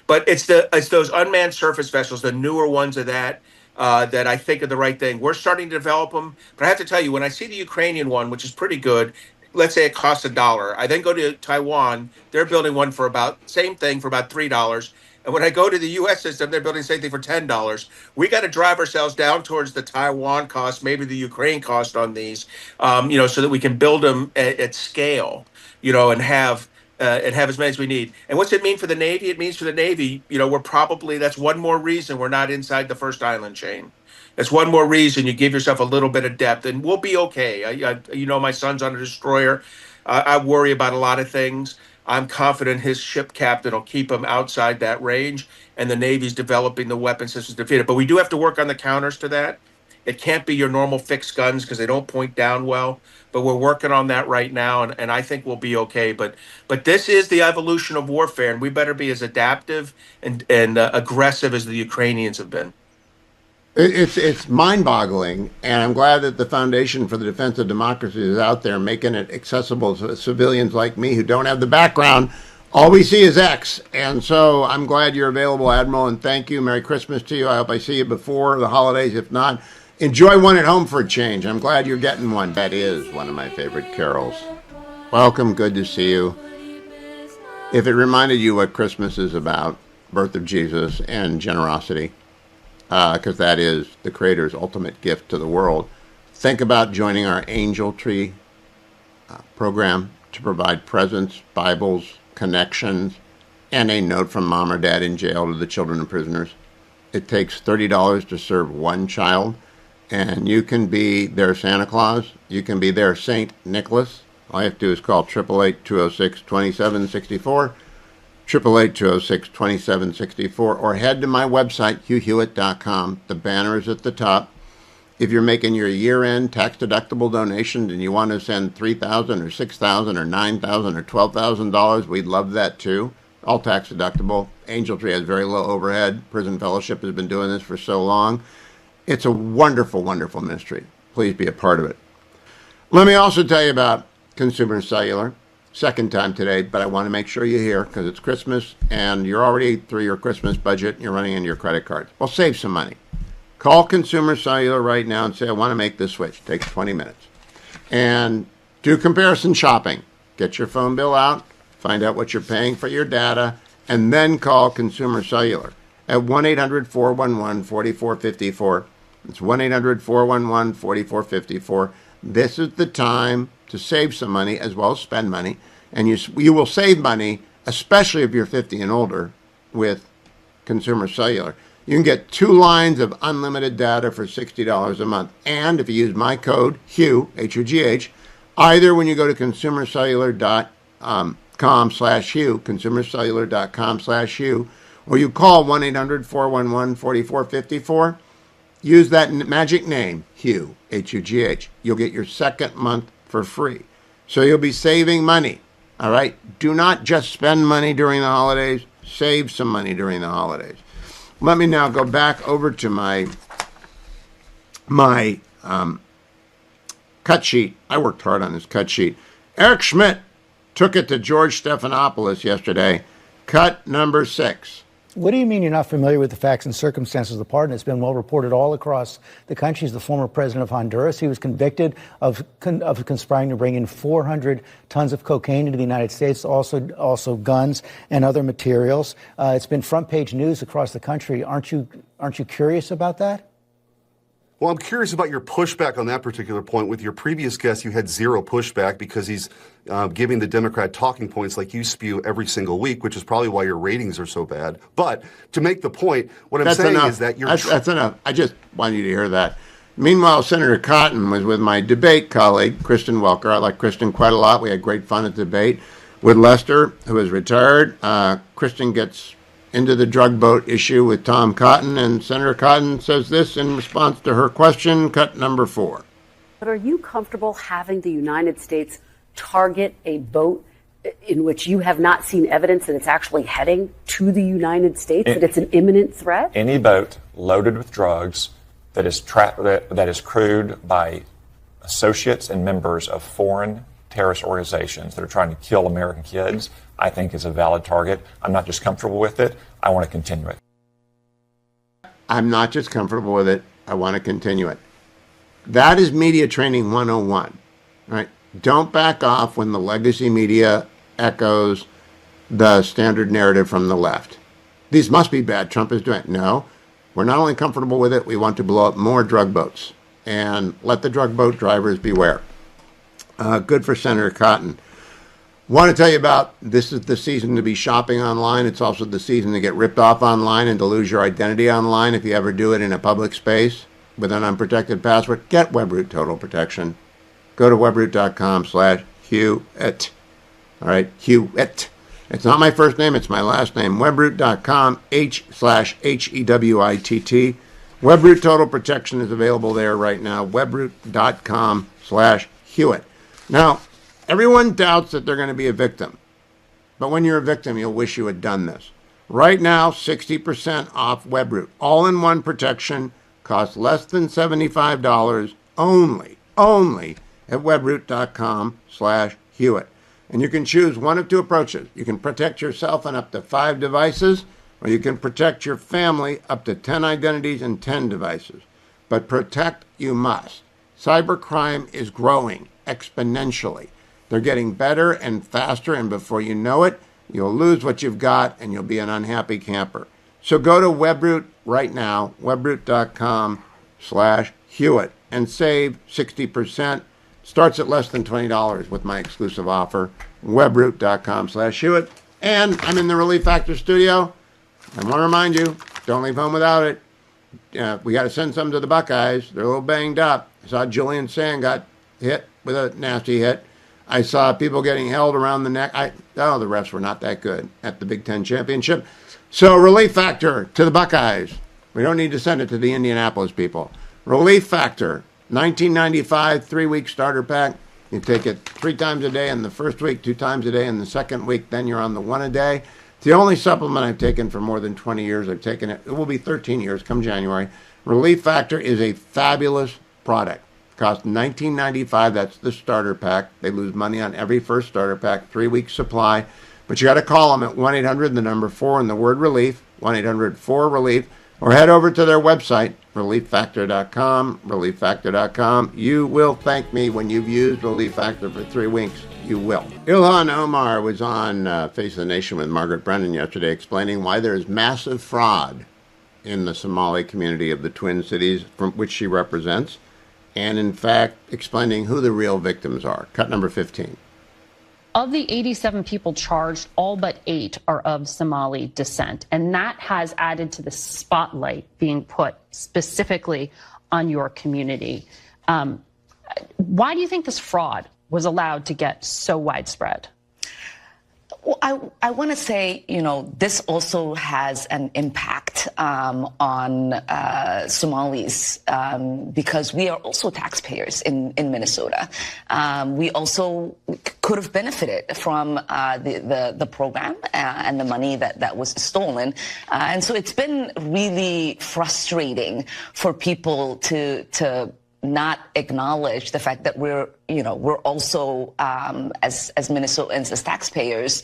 But it's those unmanned surface vessels, the newer ones of that I think are the right thing. We're starting to develop them, but I have to tell you, when I see the Ukrainian one, which is pretty good, let's say it costs $1. I then go to Taiwan. They're building one for same thing for about $3. And when I go to the U.S. system, they're building the same thing for $10. We got to drive ourselves down towards the Taiwan cost, maybe the Ukraine cost on these, so that we can build them at scale, and have as many as we need. And what's it mean for the Navy? It means for the Navy, that's one more reason we're not inside the first island chain. That's one more reason you give yourself a little bit of depth, and we'll be okay. My son's on a destroyer. I worry about a lot of things. I'm confident his ship captain will keep him outside that range, and the Navy's developing the weapon systems to defeat it. But we do have to work on the counters to that. It can't be your normal fixed guns because they don't point down well. But we're working on that right now, and I think we'll be okay. But this is the evolution of warfare, and we better be as adaptive and aggressive as the Ukrainians have been. It's mind-boggling, and I'm glad that the Foundation for the Defense of Democracy is out there making it accessible to civilians like me who don't have the background All we see is X. And so I'm glad you're available, Admiral, and thank you. Merry Christmas to you. I hope I see you before the holidays. If not, enjoy one at home for a change. I'm glad you're getting one. That is one of my favorite carols. Welcome. Good to see you. If it reminded you what Christmas is about, birth of Jesus and generosity, because that is the Creator's ultimate gift to the world, think about joining our Angel Tree program to provide presents, Bibles, connections, and a note from mom or dad in jail to the children of prisoners. It takes $30 to serve one child, and you can be their Santa Claus. You can be their Saint Nicholas. All you have to do is call 888-206-2764, 888-206-2764, or head to my website, hughhewitt.com. The banner is at the top. If you're making your year-end tax-deductible donation and you want to send $3,000 or $6,000 or $9,000 or $12,000, we'd love that too. All tax-deductible. Angel Tree has very low overhead. Prison Fellowship has been doing this for so long. It's a wonderful, wonderful ministry. Please be a part of it. Let me also tell you about Consumer Cellular. Second time today, but I want to make sure you're here because it's Christmas and you're already through your Christmas budget and you're running into your credit cards. Well, save some money. Call Consumer Cellular right now and say, I want to make this switch. It takes 20 minutes. And do comparison shopping. Get your phone bill out, find out what you're paying for your data, and then call Consumer Cellular at 1-800-411-4454. It's 1-800-411-4454. This is the time to save some money as well as spend money. And you will save money, especially if you're 50 and older, with Consumer Cellular. You can get 2 lines of unlimited data for $60 a month. And if you use my code, Hugh, H-U-G-H, either when you go to consumercellular.com/Hugh, consumercellular.com/Hugh, or you call 1-800-411-4454, use that magic name, Hugh, H-U-G-H. You'll get your second month for free. So you'll be saving money. All right? Do not just spend money during the holidays. Save some money during the holidays. Let me now go back over to my cut sheet. I worked hard on this cut sheet. Eric Schmidt took it to George Stephanopoulos yesterday. Cut number 6. What do you mean you're not familiar with the facts and circumstances of the pardon? It's been well reported all across the country. He's the former president of Honduras. He was convicted of conspiring to bring in 400 tons of cocaine into the United States, also guns and other materials. It's been front page news across the country. Aren't you curious about that? Well, I'm curious about your pushback on that particular point. With your previous guest, you had zero pushback because he's giving the Democrat talking points like you spew every single week, which is probably why your ratings are so bad. But to make the point, what I'm saying is that you're... That's enough. I just want you to hear that. Meanwhile, Senator Cotton was with my debate colleague, Kristen Welker. I like Kristen quite a lot. We had great fun at the debate. With Lester, who is retired, Kristen gets into the drug boat issue with Tom Cotton, and Senator Cotton says this in response to her question, cut number 4. But are you comfortable having the United States target a boat in which you have not seen evidence that it's actually heading to the United States, that it's an imminent threat? Any boat loaded with drugs that is crewed by associates and members of foreign terrorist organizations that are trying to kill American kids, I think is a valid target. I'm not just comfortable with it. I want to continue it. I'm not just comfortable with it. I want to continue it. That is media training 101. Right? Don't back off when the legacy media echoes the standard narrative from the left. These must be bad. Trump is doing it. No, we're not only comfortable with it, we want to blow up more drug boats. And let the drug boat drivers beware. Good for Senator Cotton. Want to tell you about, this is the season to be shopping online. It's also the season to get ripped off online and to lose your identity online if you ever do it in a public space with an unprotected password. Get WebRoot Total Protection. Go to webroot.com/Hewitt. All right, Hewitt. It's not my first name, it's my last name. Webroot.com, H/HEWITT. WebRoot Total Protection is available there right now. Webroot.com/Hewitt. Now, everyone doubts that they're going to be a victim. But when you're a victim, you'll wish you had done this. Right now, 60% off WebRoot. All-in-one protection costs less than $75 only at webroot.com/Hewitt. And you can choose one of two approaches. You can protect yourself on up to 5 devices, or you can protect your family up to 10 identities and 10 devices. But protect you must. Cybercrime is growing exponentially. They're getting better and faster, and before you know it, you'll lose what you've got and you'll be an unhappy camper. So go to Webroot right now, webroot.com/Hewitt, and save 60%. Starts at less than $20 with my exclusive offer, webroot.com/Hewitt. And I'm in the Relief Factor studio. I want to remind you, don't leave home without it. We got to send some to the Buckeyes. They're a little banged up. I saw Julian Sand got hit with a nasty hit. I saw people getting held around the neck. The refs were not that good at the Big Ten Championship. So Relief Factor to the Buckeyes. We don't need to send it to the Indianapolis people. Relief Factor, $19.95, 3-week starter pack. You take it 3 times a day in the first week, 2 times a day in the second week. Then you're on the 1 a day. It's the only supplement I've taken for more than 20 years. I've taken it. It will be 13 years come January. Relief Factor is a fabulous product. Costs $19.95. That's the starter pack. They lose money on every first starter pack, 3-week supply. But you got to call them at 1-800, the number 4, and the word relief, 1-800-4-RELIEF, or head over to their website, relieffactor.com, relieffactor.com. You will thank me when you've used Relief Factor for 3 weeks. You will. Ilhan Omar was on Face of the Nation with Margaret Brennan yesterday explaining why there is massive fraud in the Somali community of the Twin Cities, from which she represents, and in fact explaining who the real victims are. Cut number 15. Of the 87 people charged, all but 8 are of Somali descent, and that has added to the spotlight being put specifically on your community. Why do you think this fraud was allowed to get so widespread? Well, I want to say, this also has an impact on Somalis because we are also taxpayers in Minnesota. We also could have benefited from the program and the money that was stolen. And so it's been really frustrating for people to not acknowledge the fact that we're also, as Minnesotans, as taxpayers,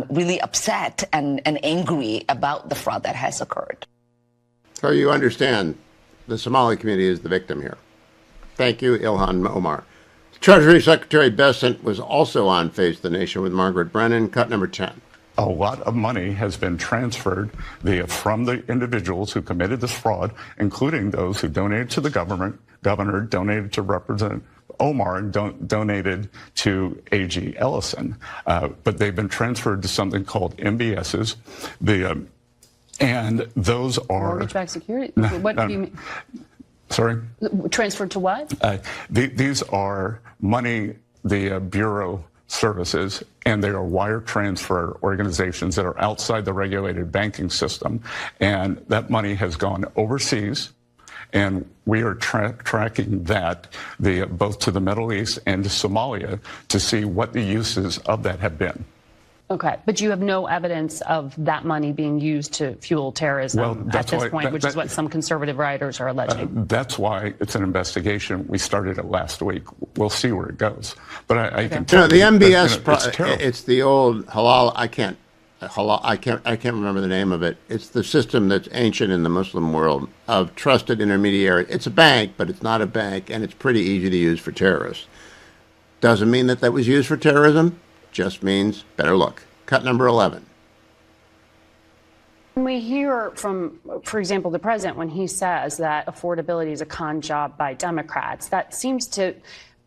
really upset and angry about the fraud that has occurred. So you understand the Somali community is the victim here. Thank you, Ilhan Omar. Treasury Secretary Bessent was also on Face the Nation with Margaret Brennan. Cut number 10. A lot of money has been transferred from the individuals who committed this fraud, including those who donated to the governor, donated to Representative Omar, and donated to A.G. Ellison. But they've been transferred to something called MBSs. And those are... Mortgage-backed security? What do you mean? Sorry? Transferred to what? These are money the Bureau services, and they are wire transfer organizations that are outside the regulated banking system. And that money has gone overseas, and we are tracking that both to the Middle East and to Somalia to see what the uses of that have been. Okay, but you have no evidence of that money being used to fuel terrorism at this point, which is what some conservative writers are alleging. That's why it's an investigation. We started it last week. We'll see where it goes. But I can tell the you MBS. that, it's the old halal. I can't remember the name of it. It's the system that's ancient in the Muslim world of trusted intermediary. It's a bank, but it's not a bank, and it's pretty easy to use for terrorists. Doesn't mean that was used for terrorism. Just means better look. Cut number 11. When we hear from, for example, the president, when he says that affordability is a con job by Democrats, that seems to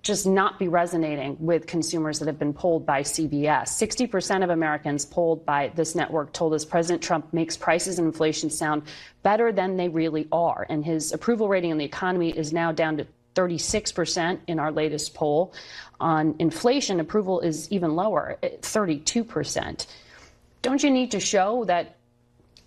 just not be resonating with consumers that have been polled by CBS. 60% of Americans polled by this network told us President Trump makes prices and inflation sound better than they really are. And his approval rating on the economy is now down to 36% in our latest poll. On inflation, approval is even lower, at 32%. Don't you need to show that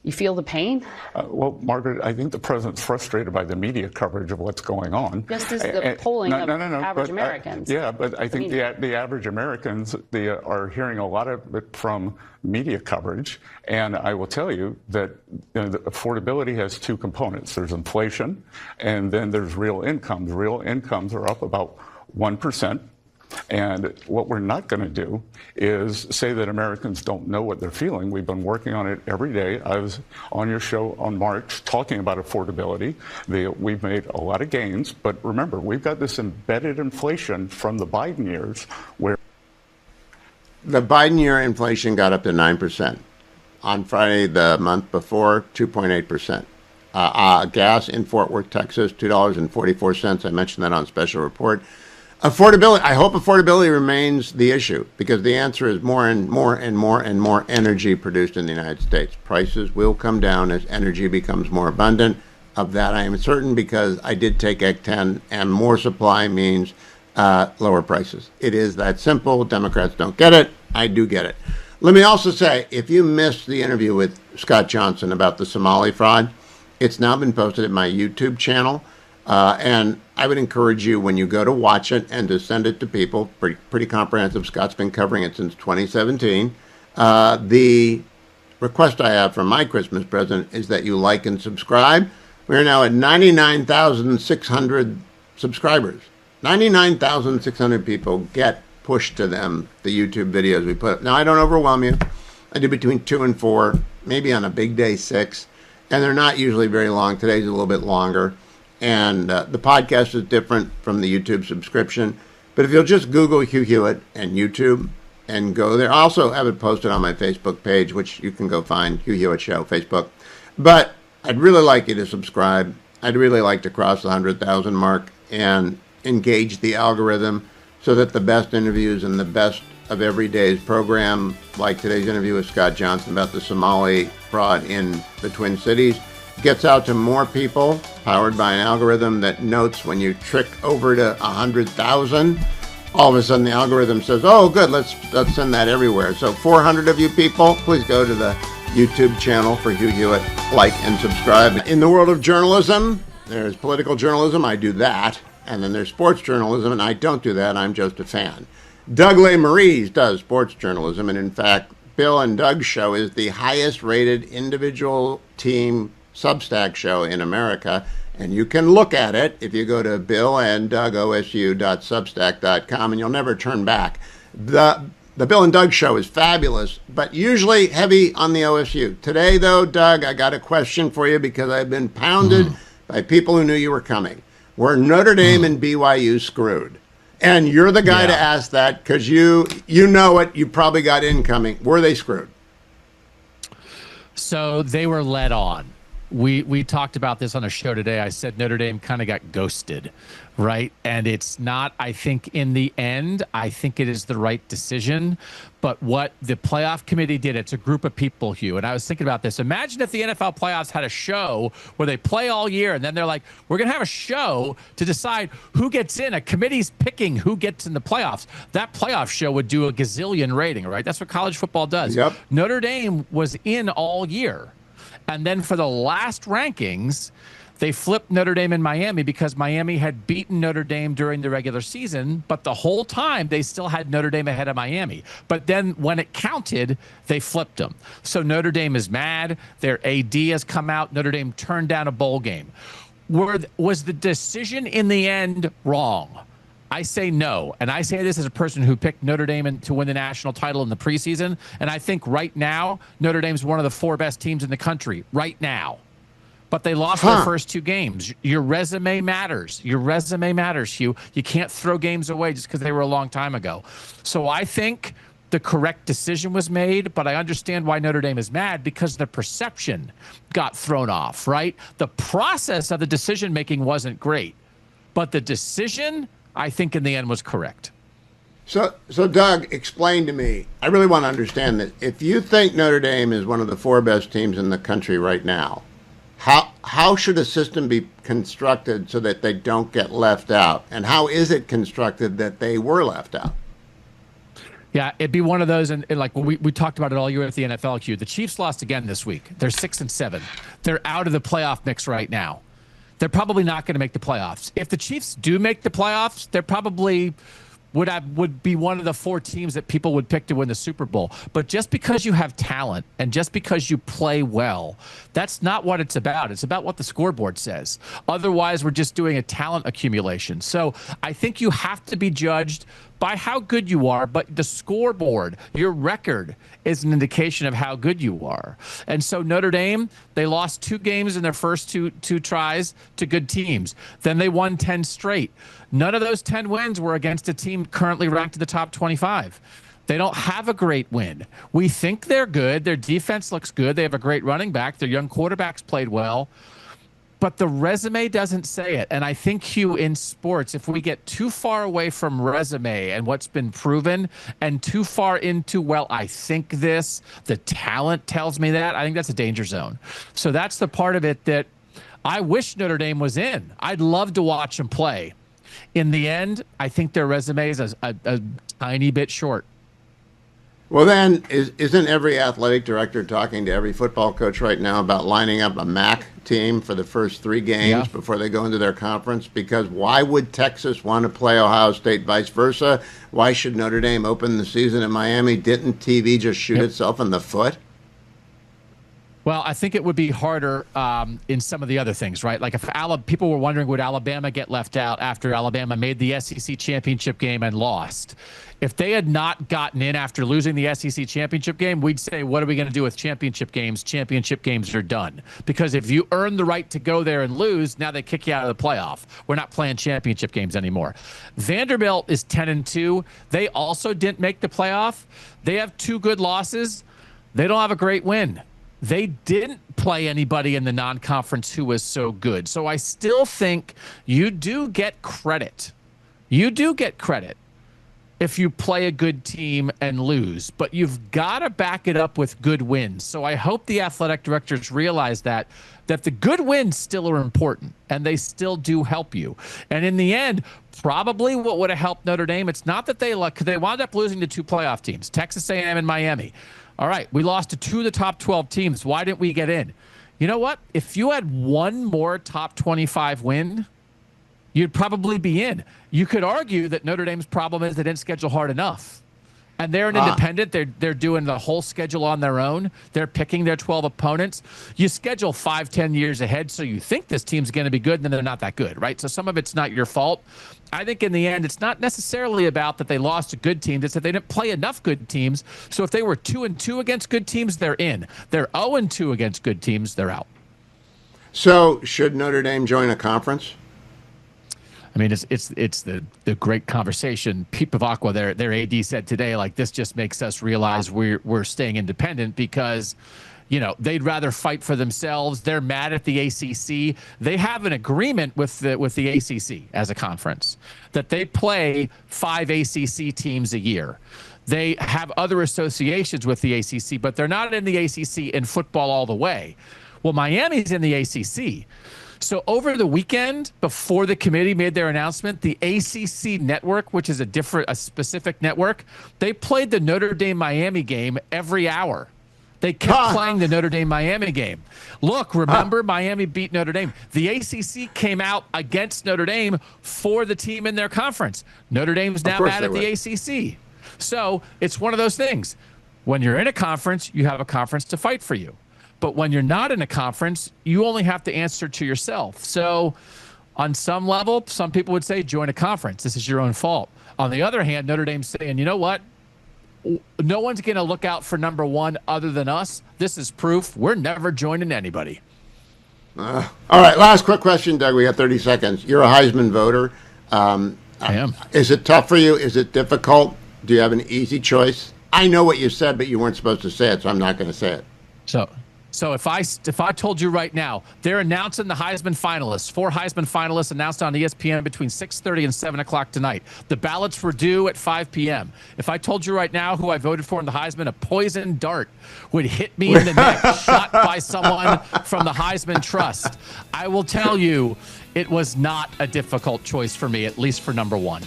you feel the pain? Well, Margaret, I think the president's frustrated by the media coverage of what's going on. Just as the polling of average Americans. Yeah, but I think the average Americans are hearing a lot of it from media coverage. And I will tell you that the affordability has 2 components. There's inflation, and then there's real incomes. Real incomes are up about 1%. And what we're not going to do is say that Americans don't know what they're feeling. We've been working on it every day. I was on your show on March talking about affordability. We've made a lot of gains, but remember, we've got this embedded inflation from the Biden years where the Biden year inflation got up to 9%. On Friday, the month before, 2.8%. Gas in Fort Worth, Texas, $2.44. I mentioned that on Special Report. Affordability. I hope affordability remains the issue, because the answer is more and more and more and more energy produced in the United States. Prices will come down as energy becomes more abundant. Of that, I am certain, because I did take EC10, and more supply means lower prices. It is that simple. Democrats don't get it. I do get it. Let me also say, if you missed the interview with Scott Johnson about the Somali fraud, it's now been posted at my YouTube channel. And I would encourage you, when you go to watch it, and to send it to people. Pretty comprehensive. Scott's been covering it since 2017. The request I have from my Christmas present is that you like and subscribe. We're now at 99,600 subscribers. 99,600 people get pushed to them the YouTube videos we put up. Now, I don't overwhelm you. I do between 2 and 4, maybe on a big day 6. And they're not usually very long. Today's a little bit longer. And the podcast is different from the YouTube subscription. But if you'll just Google Hugh Hewitt and YouTube and go there. I also have it posted on my Facebook page, which you can go find, Hugh Hewitt Show, Facebook. But I'd really like you to subscribe. I'd really like to cross the 100,000 mark and engage the algorithm so that the best interviews and the best of every day's program, like today's interview with Scott Johnson about the Somali fraud in the Twin Cities, gets out to more people, powered by an algorithm that notes when you trick over to 100,000. All of a sudden the algorithm says, oh, good, let's send that everywhere. So 400 of you people, please go to the YouTube channel for Hugh Hewitt, like and subscribe. In the world of journalism, there's political journalism. I do that. And then there's sports journalism, and I don't do that. I'm just a fan. Doug LeMarie does sports journalism, and in fact, Bill and Doug's show is the highest rated individual team Substack show in America. And you can look at it if you go to billanddougosu.substack.com, and you'll never turn back. The Bill and Doug show is fabulous, but usually heavy on the OSU. Today, though, Doug, I got a question for you, because I've been pounded by people who knew you were coming. Were Notre Dame and BYU screwed? And you're the guy to ask that, because you know it. You probably got incoming. Were they screwed? So they were led on. We talked about this on a show today. I said Notre Dame kind of got ghosted, right? And it's not, I think, in the end, I think it is the right decision. But what the playoff committee did, it's a group of people, Hugh. And I was thinking about this. Imagine if the NFL playoffs had a show where they play all year, and then they're like, we're going to have a show to decide who gets in. A committee's picking who gets in the playoffs. That playoff show would do a gazillion rating, right? That's what college football does. Yep. Notre Dame was in all year. And then for the last rankings, they flipped Notre Dame in Miami, because Miami had beaten Notre Dame during the regular season, but the whole time they still had Notre Dame ahead of Miami. But then when it counted, they flipped them. So Notre Dame is mad. Their AD has come out. Notre Dame turned down a bowl game. Was the decision in the end wrong? I say no. And I say this as a person who picked Notre Dame to win the national title in the preseason. And I think right now, Notre Dame's one of the 4 best teams in the country right now. But they lost their first 2 games. Your resume matters. Your resume matters, Hugh. You can't throw games away just because they were a long time ago. So I think the correct decision was made, but I understand why Notre Dame is mad, because the perception got thrown off, right? The process of the decision-making wasn't great, but the decision, I think, in the end was correct. So Doug, explain to me. I really want to understand that. If you think Notre Dame is one of the 4 best teams in the country right now, how should a system be constructed so that they don't get left out? And how is it constructed that they were left out? Yeah, it'd be one of those, and like we talked about it all year at the NFL, Q. The Chiefs lost again this week. They're 6-7. They're out of the playoff mix right now. They're probably not going to make the playoffs. If the Chiefs do make the playoffs, they're probably would be one of the 4 teams that people would pick to win the Super Bowl. But just because you have talent and just because you play well, that's not what it's about. It's about what the scoreboard says. Otherwise, we're just doing a talent accumulation. So I think you have to be judged by how good you are, but the scoreboard, your record, is an indication of how good you are. And so Notre Dame, they lost 2 games in their first two tries to good teams. Then they won 10 straight. None of those 10 wins were against a team currently ranked in the top 25. They don't have a great win. We think they're good. Their defense looks good. They have a great running back. Their young quarterbacks played well. But the resume doesn't say it. And I think, Hugh, in sports, if we get too far away from resume and what's been proven and too far into, well, I think this, the talent tells me that, I think that's a danger zone. So that's the part of it that I wish Notre Dame was in. I'd love to watch them play. In the end, I think their resume is a tiny bit short. Well, then, isn't every athletic director talking to every football coach right now about lining up a MAC team for the first 3 games before they go into their conference? Because why would Texas want to play Ohio State, vice versa? Why should Notre Dame open the season in Miami? Didn't TV just shoot itself in the foot? Well, I think it would be harder in some of the other things, right? Like if people were wondering, would Alabama get left out after Alabama made the SEC championship game and lost? If they had not gotten in after losing the SEC championship game, we'd say, what are we going to do with championship games? Championship games are done. Because if you earn the right to go there and lose, now they kick you out of the playoff. We're not playing championship games anymore. Vanderbilt is 10-2. They also didn't make the playoff. They have 2 good losses. They don't have a great win. They didn't play anybody in the non-conference who was so good. So I still think you do get credit. You do get credit if you play a good team and lose, but you've got to back it up with good wins. So I hope the athletic directors realize that the good wins still are important and they still do help you. And in the end, probably what would have helped Notre Dame, it's not that they wound up losing to 2 playoff teams, Texas A&M and Miami. All right, we lost to 2 of the top 12 teams. Why didn't we get in? You know what? If you had 1 more top 25 win, you'd probably be in. You could argue that Notre Dame's problem is they didn't schedule hard enough. And they're an independent. They're doing the whole schedule on their own. They're picking their 12 opponents. You schedule 5-10 years ahead, so you think this team's going to be good, and then they're not that good, right? So some of it's not your fault. I think in the end, it's not necessarily about that they lost to good teams. It's that they didn't play enough good teams. So if they were 2-2 against good teams, they're in. They're 0-2 against good teams, they're out. So should Notre Dame join a conference? I mean, it's the great conversation. Pete Pavakwa, their AD, said today, like, this just makes us realize we're staying independent because, you know, they'd rather fight for themselves. They're mad at the ACC. They have an agreement with the ACC as a conference that they play 5 ACC teams a year. They have other associations with the ACC, but they're not in the ACC in football all the way. Well, Miami's in the ACC. So over the weekend, before the committee made their announcement, the ACC network, which is a specific network, they played the Notre Dame Miami game every hour. They kept playing the Notre Dame Miami game. Look, remember, Miami beat Notre Dame. The ACC came out against Notre Dame for the team in their conference. Notre Dame's now mad at the ACC. So it's one of those things. When you're in a conference, you have a conference to fight for you. But when you're not in a conference, you only have to answer to yourself. So on some level, some people would say, join a conference. This is your own fault. On the other hand, Notre Dame's saying, you know what? No one's going to look out for number 1 other than us. This is proof we're never joining anybody. All right, last quick question, Doug. We got 30 seconds. You're a Heisman voter. I am. Is it tough for you? Is it difficult? Do you have an easy choice? I know what you said, but you weren't supposed to say it, so I'm not going to say it. So if I told you right now, they're announcing the Heisman finalists, 4 Heisman finalists announced on ESPN between 6:30 and 7 o'clock tonight. The ballots were due at 5 p.m. If I told you right now who I voted for in the Heisman, a poison dart would hit me in the neck, shot by someone from the Heisman Trust. I will tell you, it was not a difficult choice for me, at least for number 1.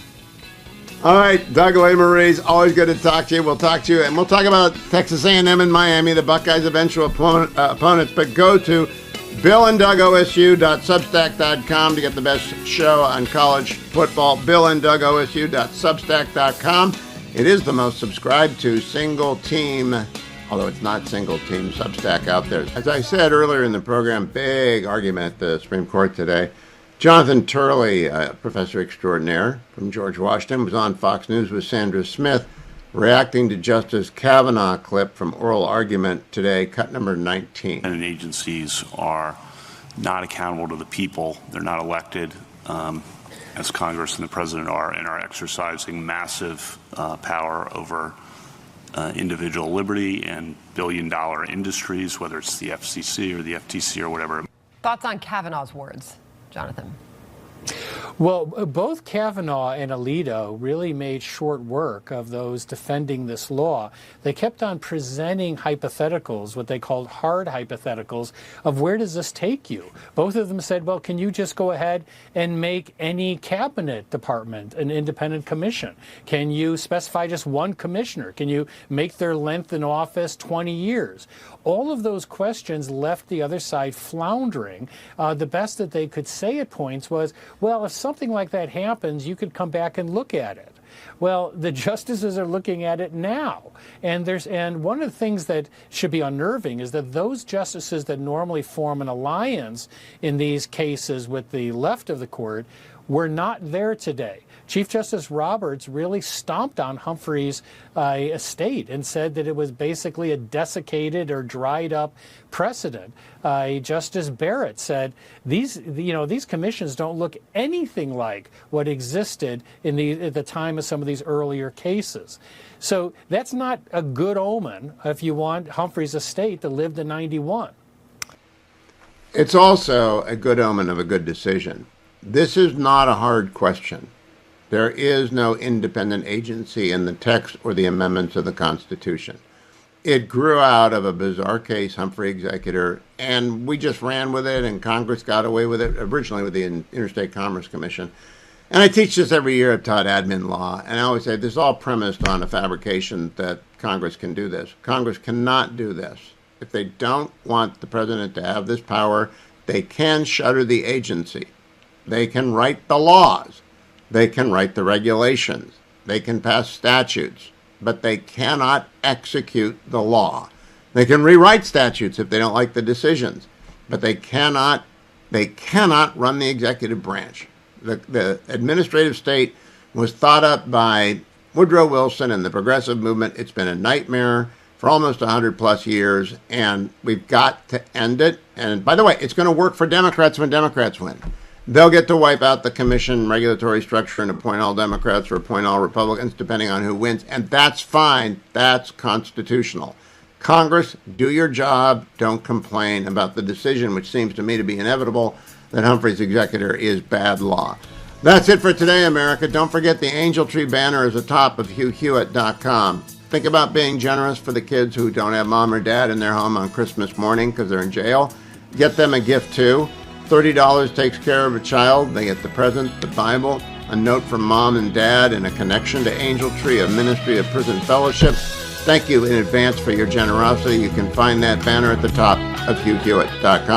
All right, Doug Lesmerises, always good to talk to you. We'll talk to you, and we'll talk about Texas A&M and Miami, the Buckeyes' eventual opponents. But go to BillAndDougOSU.Substack.com to get the best show on college football. BillAndDougOSU.Substack.com. It is the most subscribed to single team, although it's not single team, Substack out there. As I said earlier in the program, big argument at the Supreme Court today. Jonathan Turley, professor extraordinaire from George Washington, was on Fox News with Sandra Smith, reacting to Justice Kavanaugh clip from oral argument today, cut number 19. And agencies are not accountable to the people. They're not elected, as Congress and the president are, and are exercising massive power over individual liberty and billion-dollar industries, whether it's the FCC or the FTC or whatever. Thoughts on Kavanaugh's words, Jonathan? Well, both Kavanaugh and Alito really made short work of those defending this law. They kept on presenting hypotheticals, what they called hard hypotheticals, of where does this take you? Both of them said, well, can you just go ahead and make any cabinet department an independent commission? Can you specify just one commissioner? Can you make their length in office 20 years? All of those questions left the other side floundering. The best that they could say at points was, well, if something like that happens, you could come back and look at it. Well, the justices are looking at it now. And one of the things that should be unnerving is that those justices that normally form an alliance in these cases with the left of the court were not there today. Chief Justice Roberts really stomped on Humphrey's estate and said that it was basically a desiccated or dried up precedent. Justice Barrett said these commissions don't look anything like what existed at the time of some of these earlier cases. So that's not a good omen if you want Humphrey's estate to live to 91. It's also a good omen of a good decision. This is not a hard question. There is no independent agency in the text or the amendments of the Constitution. It grew out of a bizarre case, Humphrey Executor, and we just ran with it, and Congress got away with it, originally with the Interstate Commerce Commission. And I teach this every year. I've taught admin law, and I always say this is all premised on a fabrication that Congress can do this. Congress cannot do this. If they don't want the president to have this power, they can shutter the agency. They can write the laws. They can write the regulations. They can pass statutes, but they cannot execute the law. They can rewrite statutes if they don't like the decisions, but they cannot run the executive branch. The administrative state was thought up by Woodrow Wilson and the progressive movement. It's been a nightmare for almost 100 plus years, and we've got to end it. And by the way, it's going to work for Democrats when Democrats win. They'll get to wipe out the commission regulatory structure and appoint all Democrats or appoint all Republicans, depending on who wins. And that's fine. That's constitutional. Congress, do your job. Don't complain about the decision, which seems to me to be inevitable, that Humphrey's Executor is bad law. That's it for today, America. Don't forget the Angel Tree banner is atop of HughHewitt.com. Think about being generous for the kids who don't have mom or dad in their home on Christmas morning because they're in jail. Get them a gift, too. $30 takes care of a child. They get the present, the Bible, a note from mom and dad, and a connection to Angel Tree, a ministry of prison fellowship. Thank you in advance for your generosity. You can find that banner at the top of HughHewitt.com.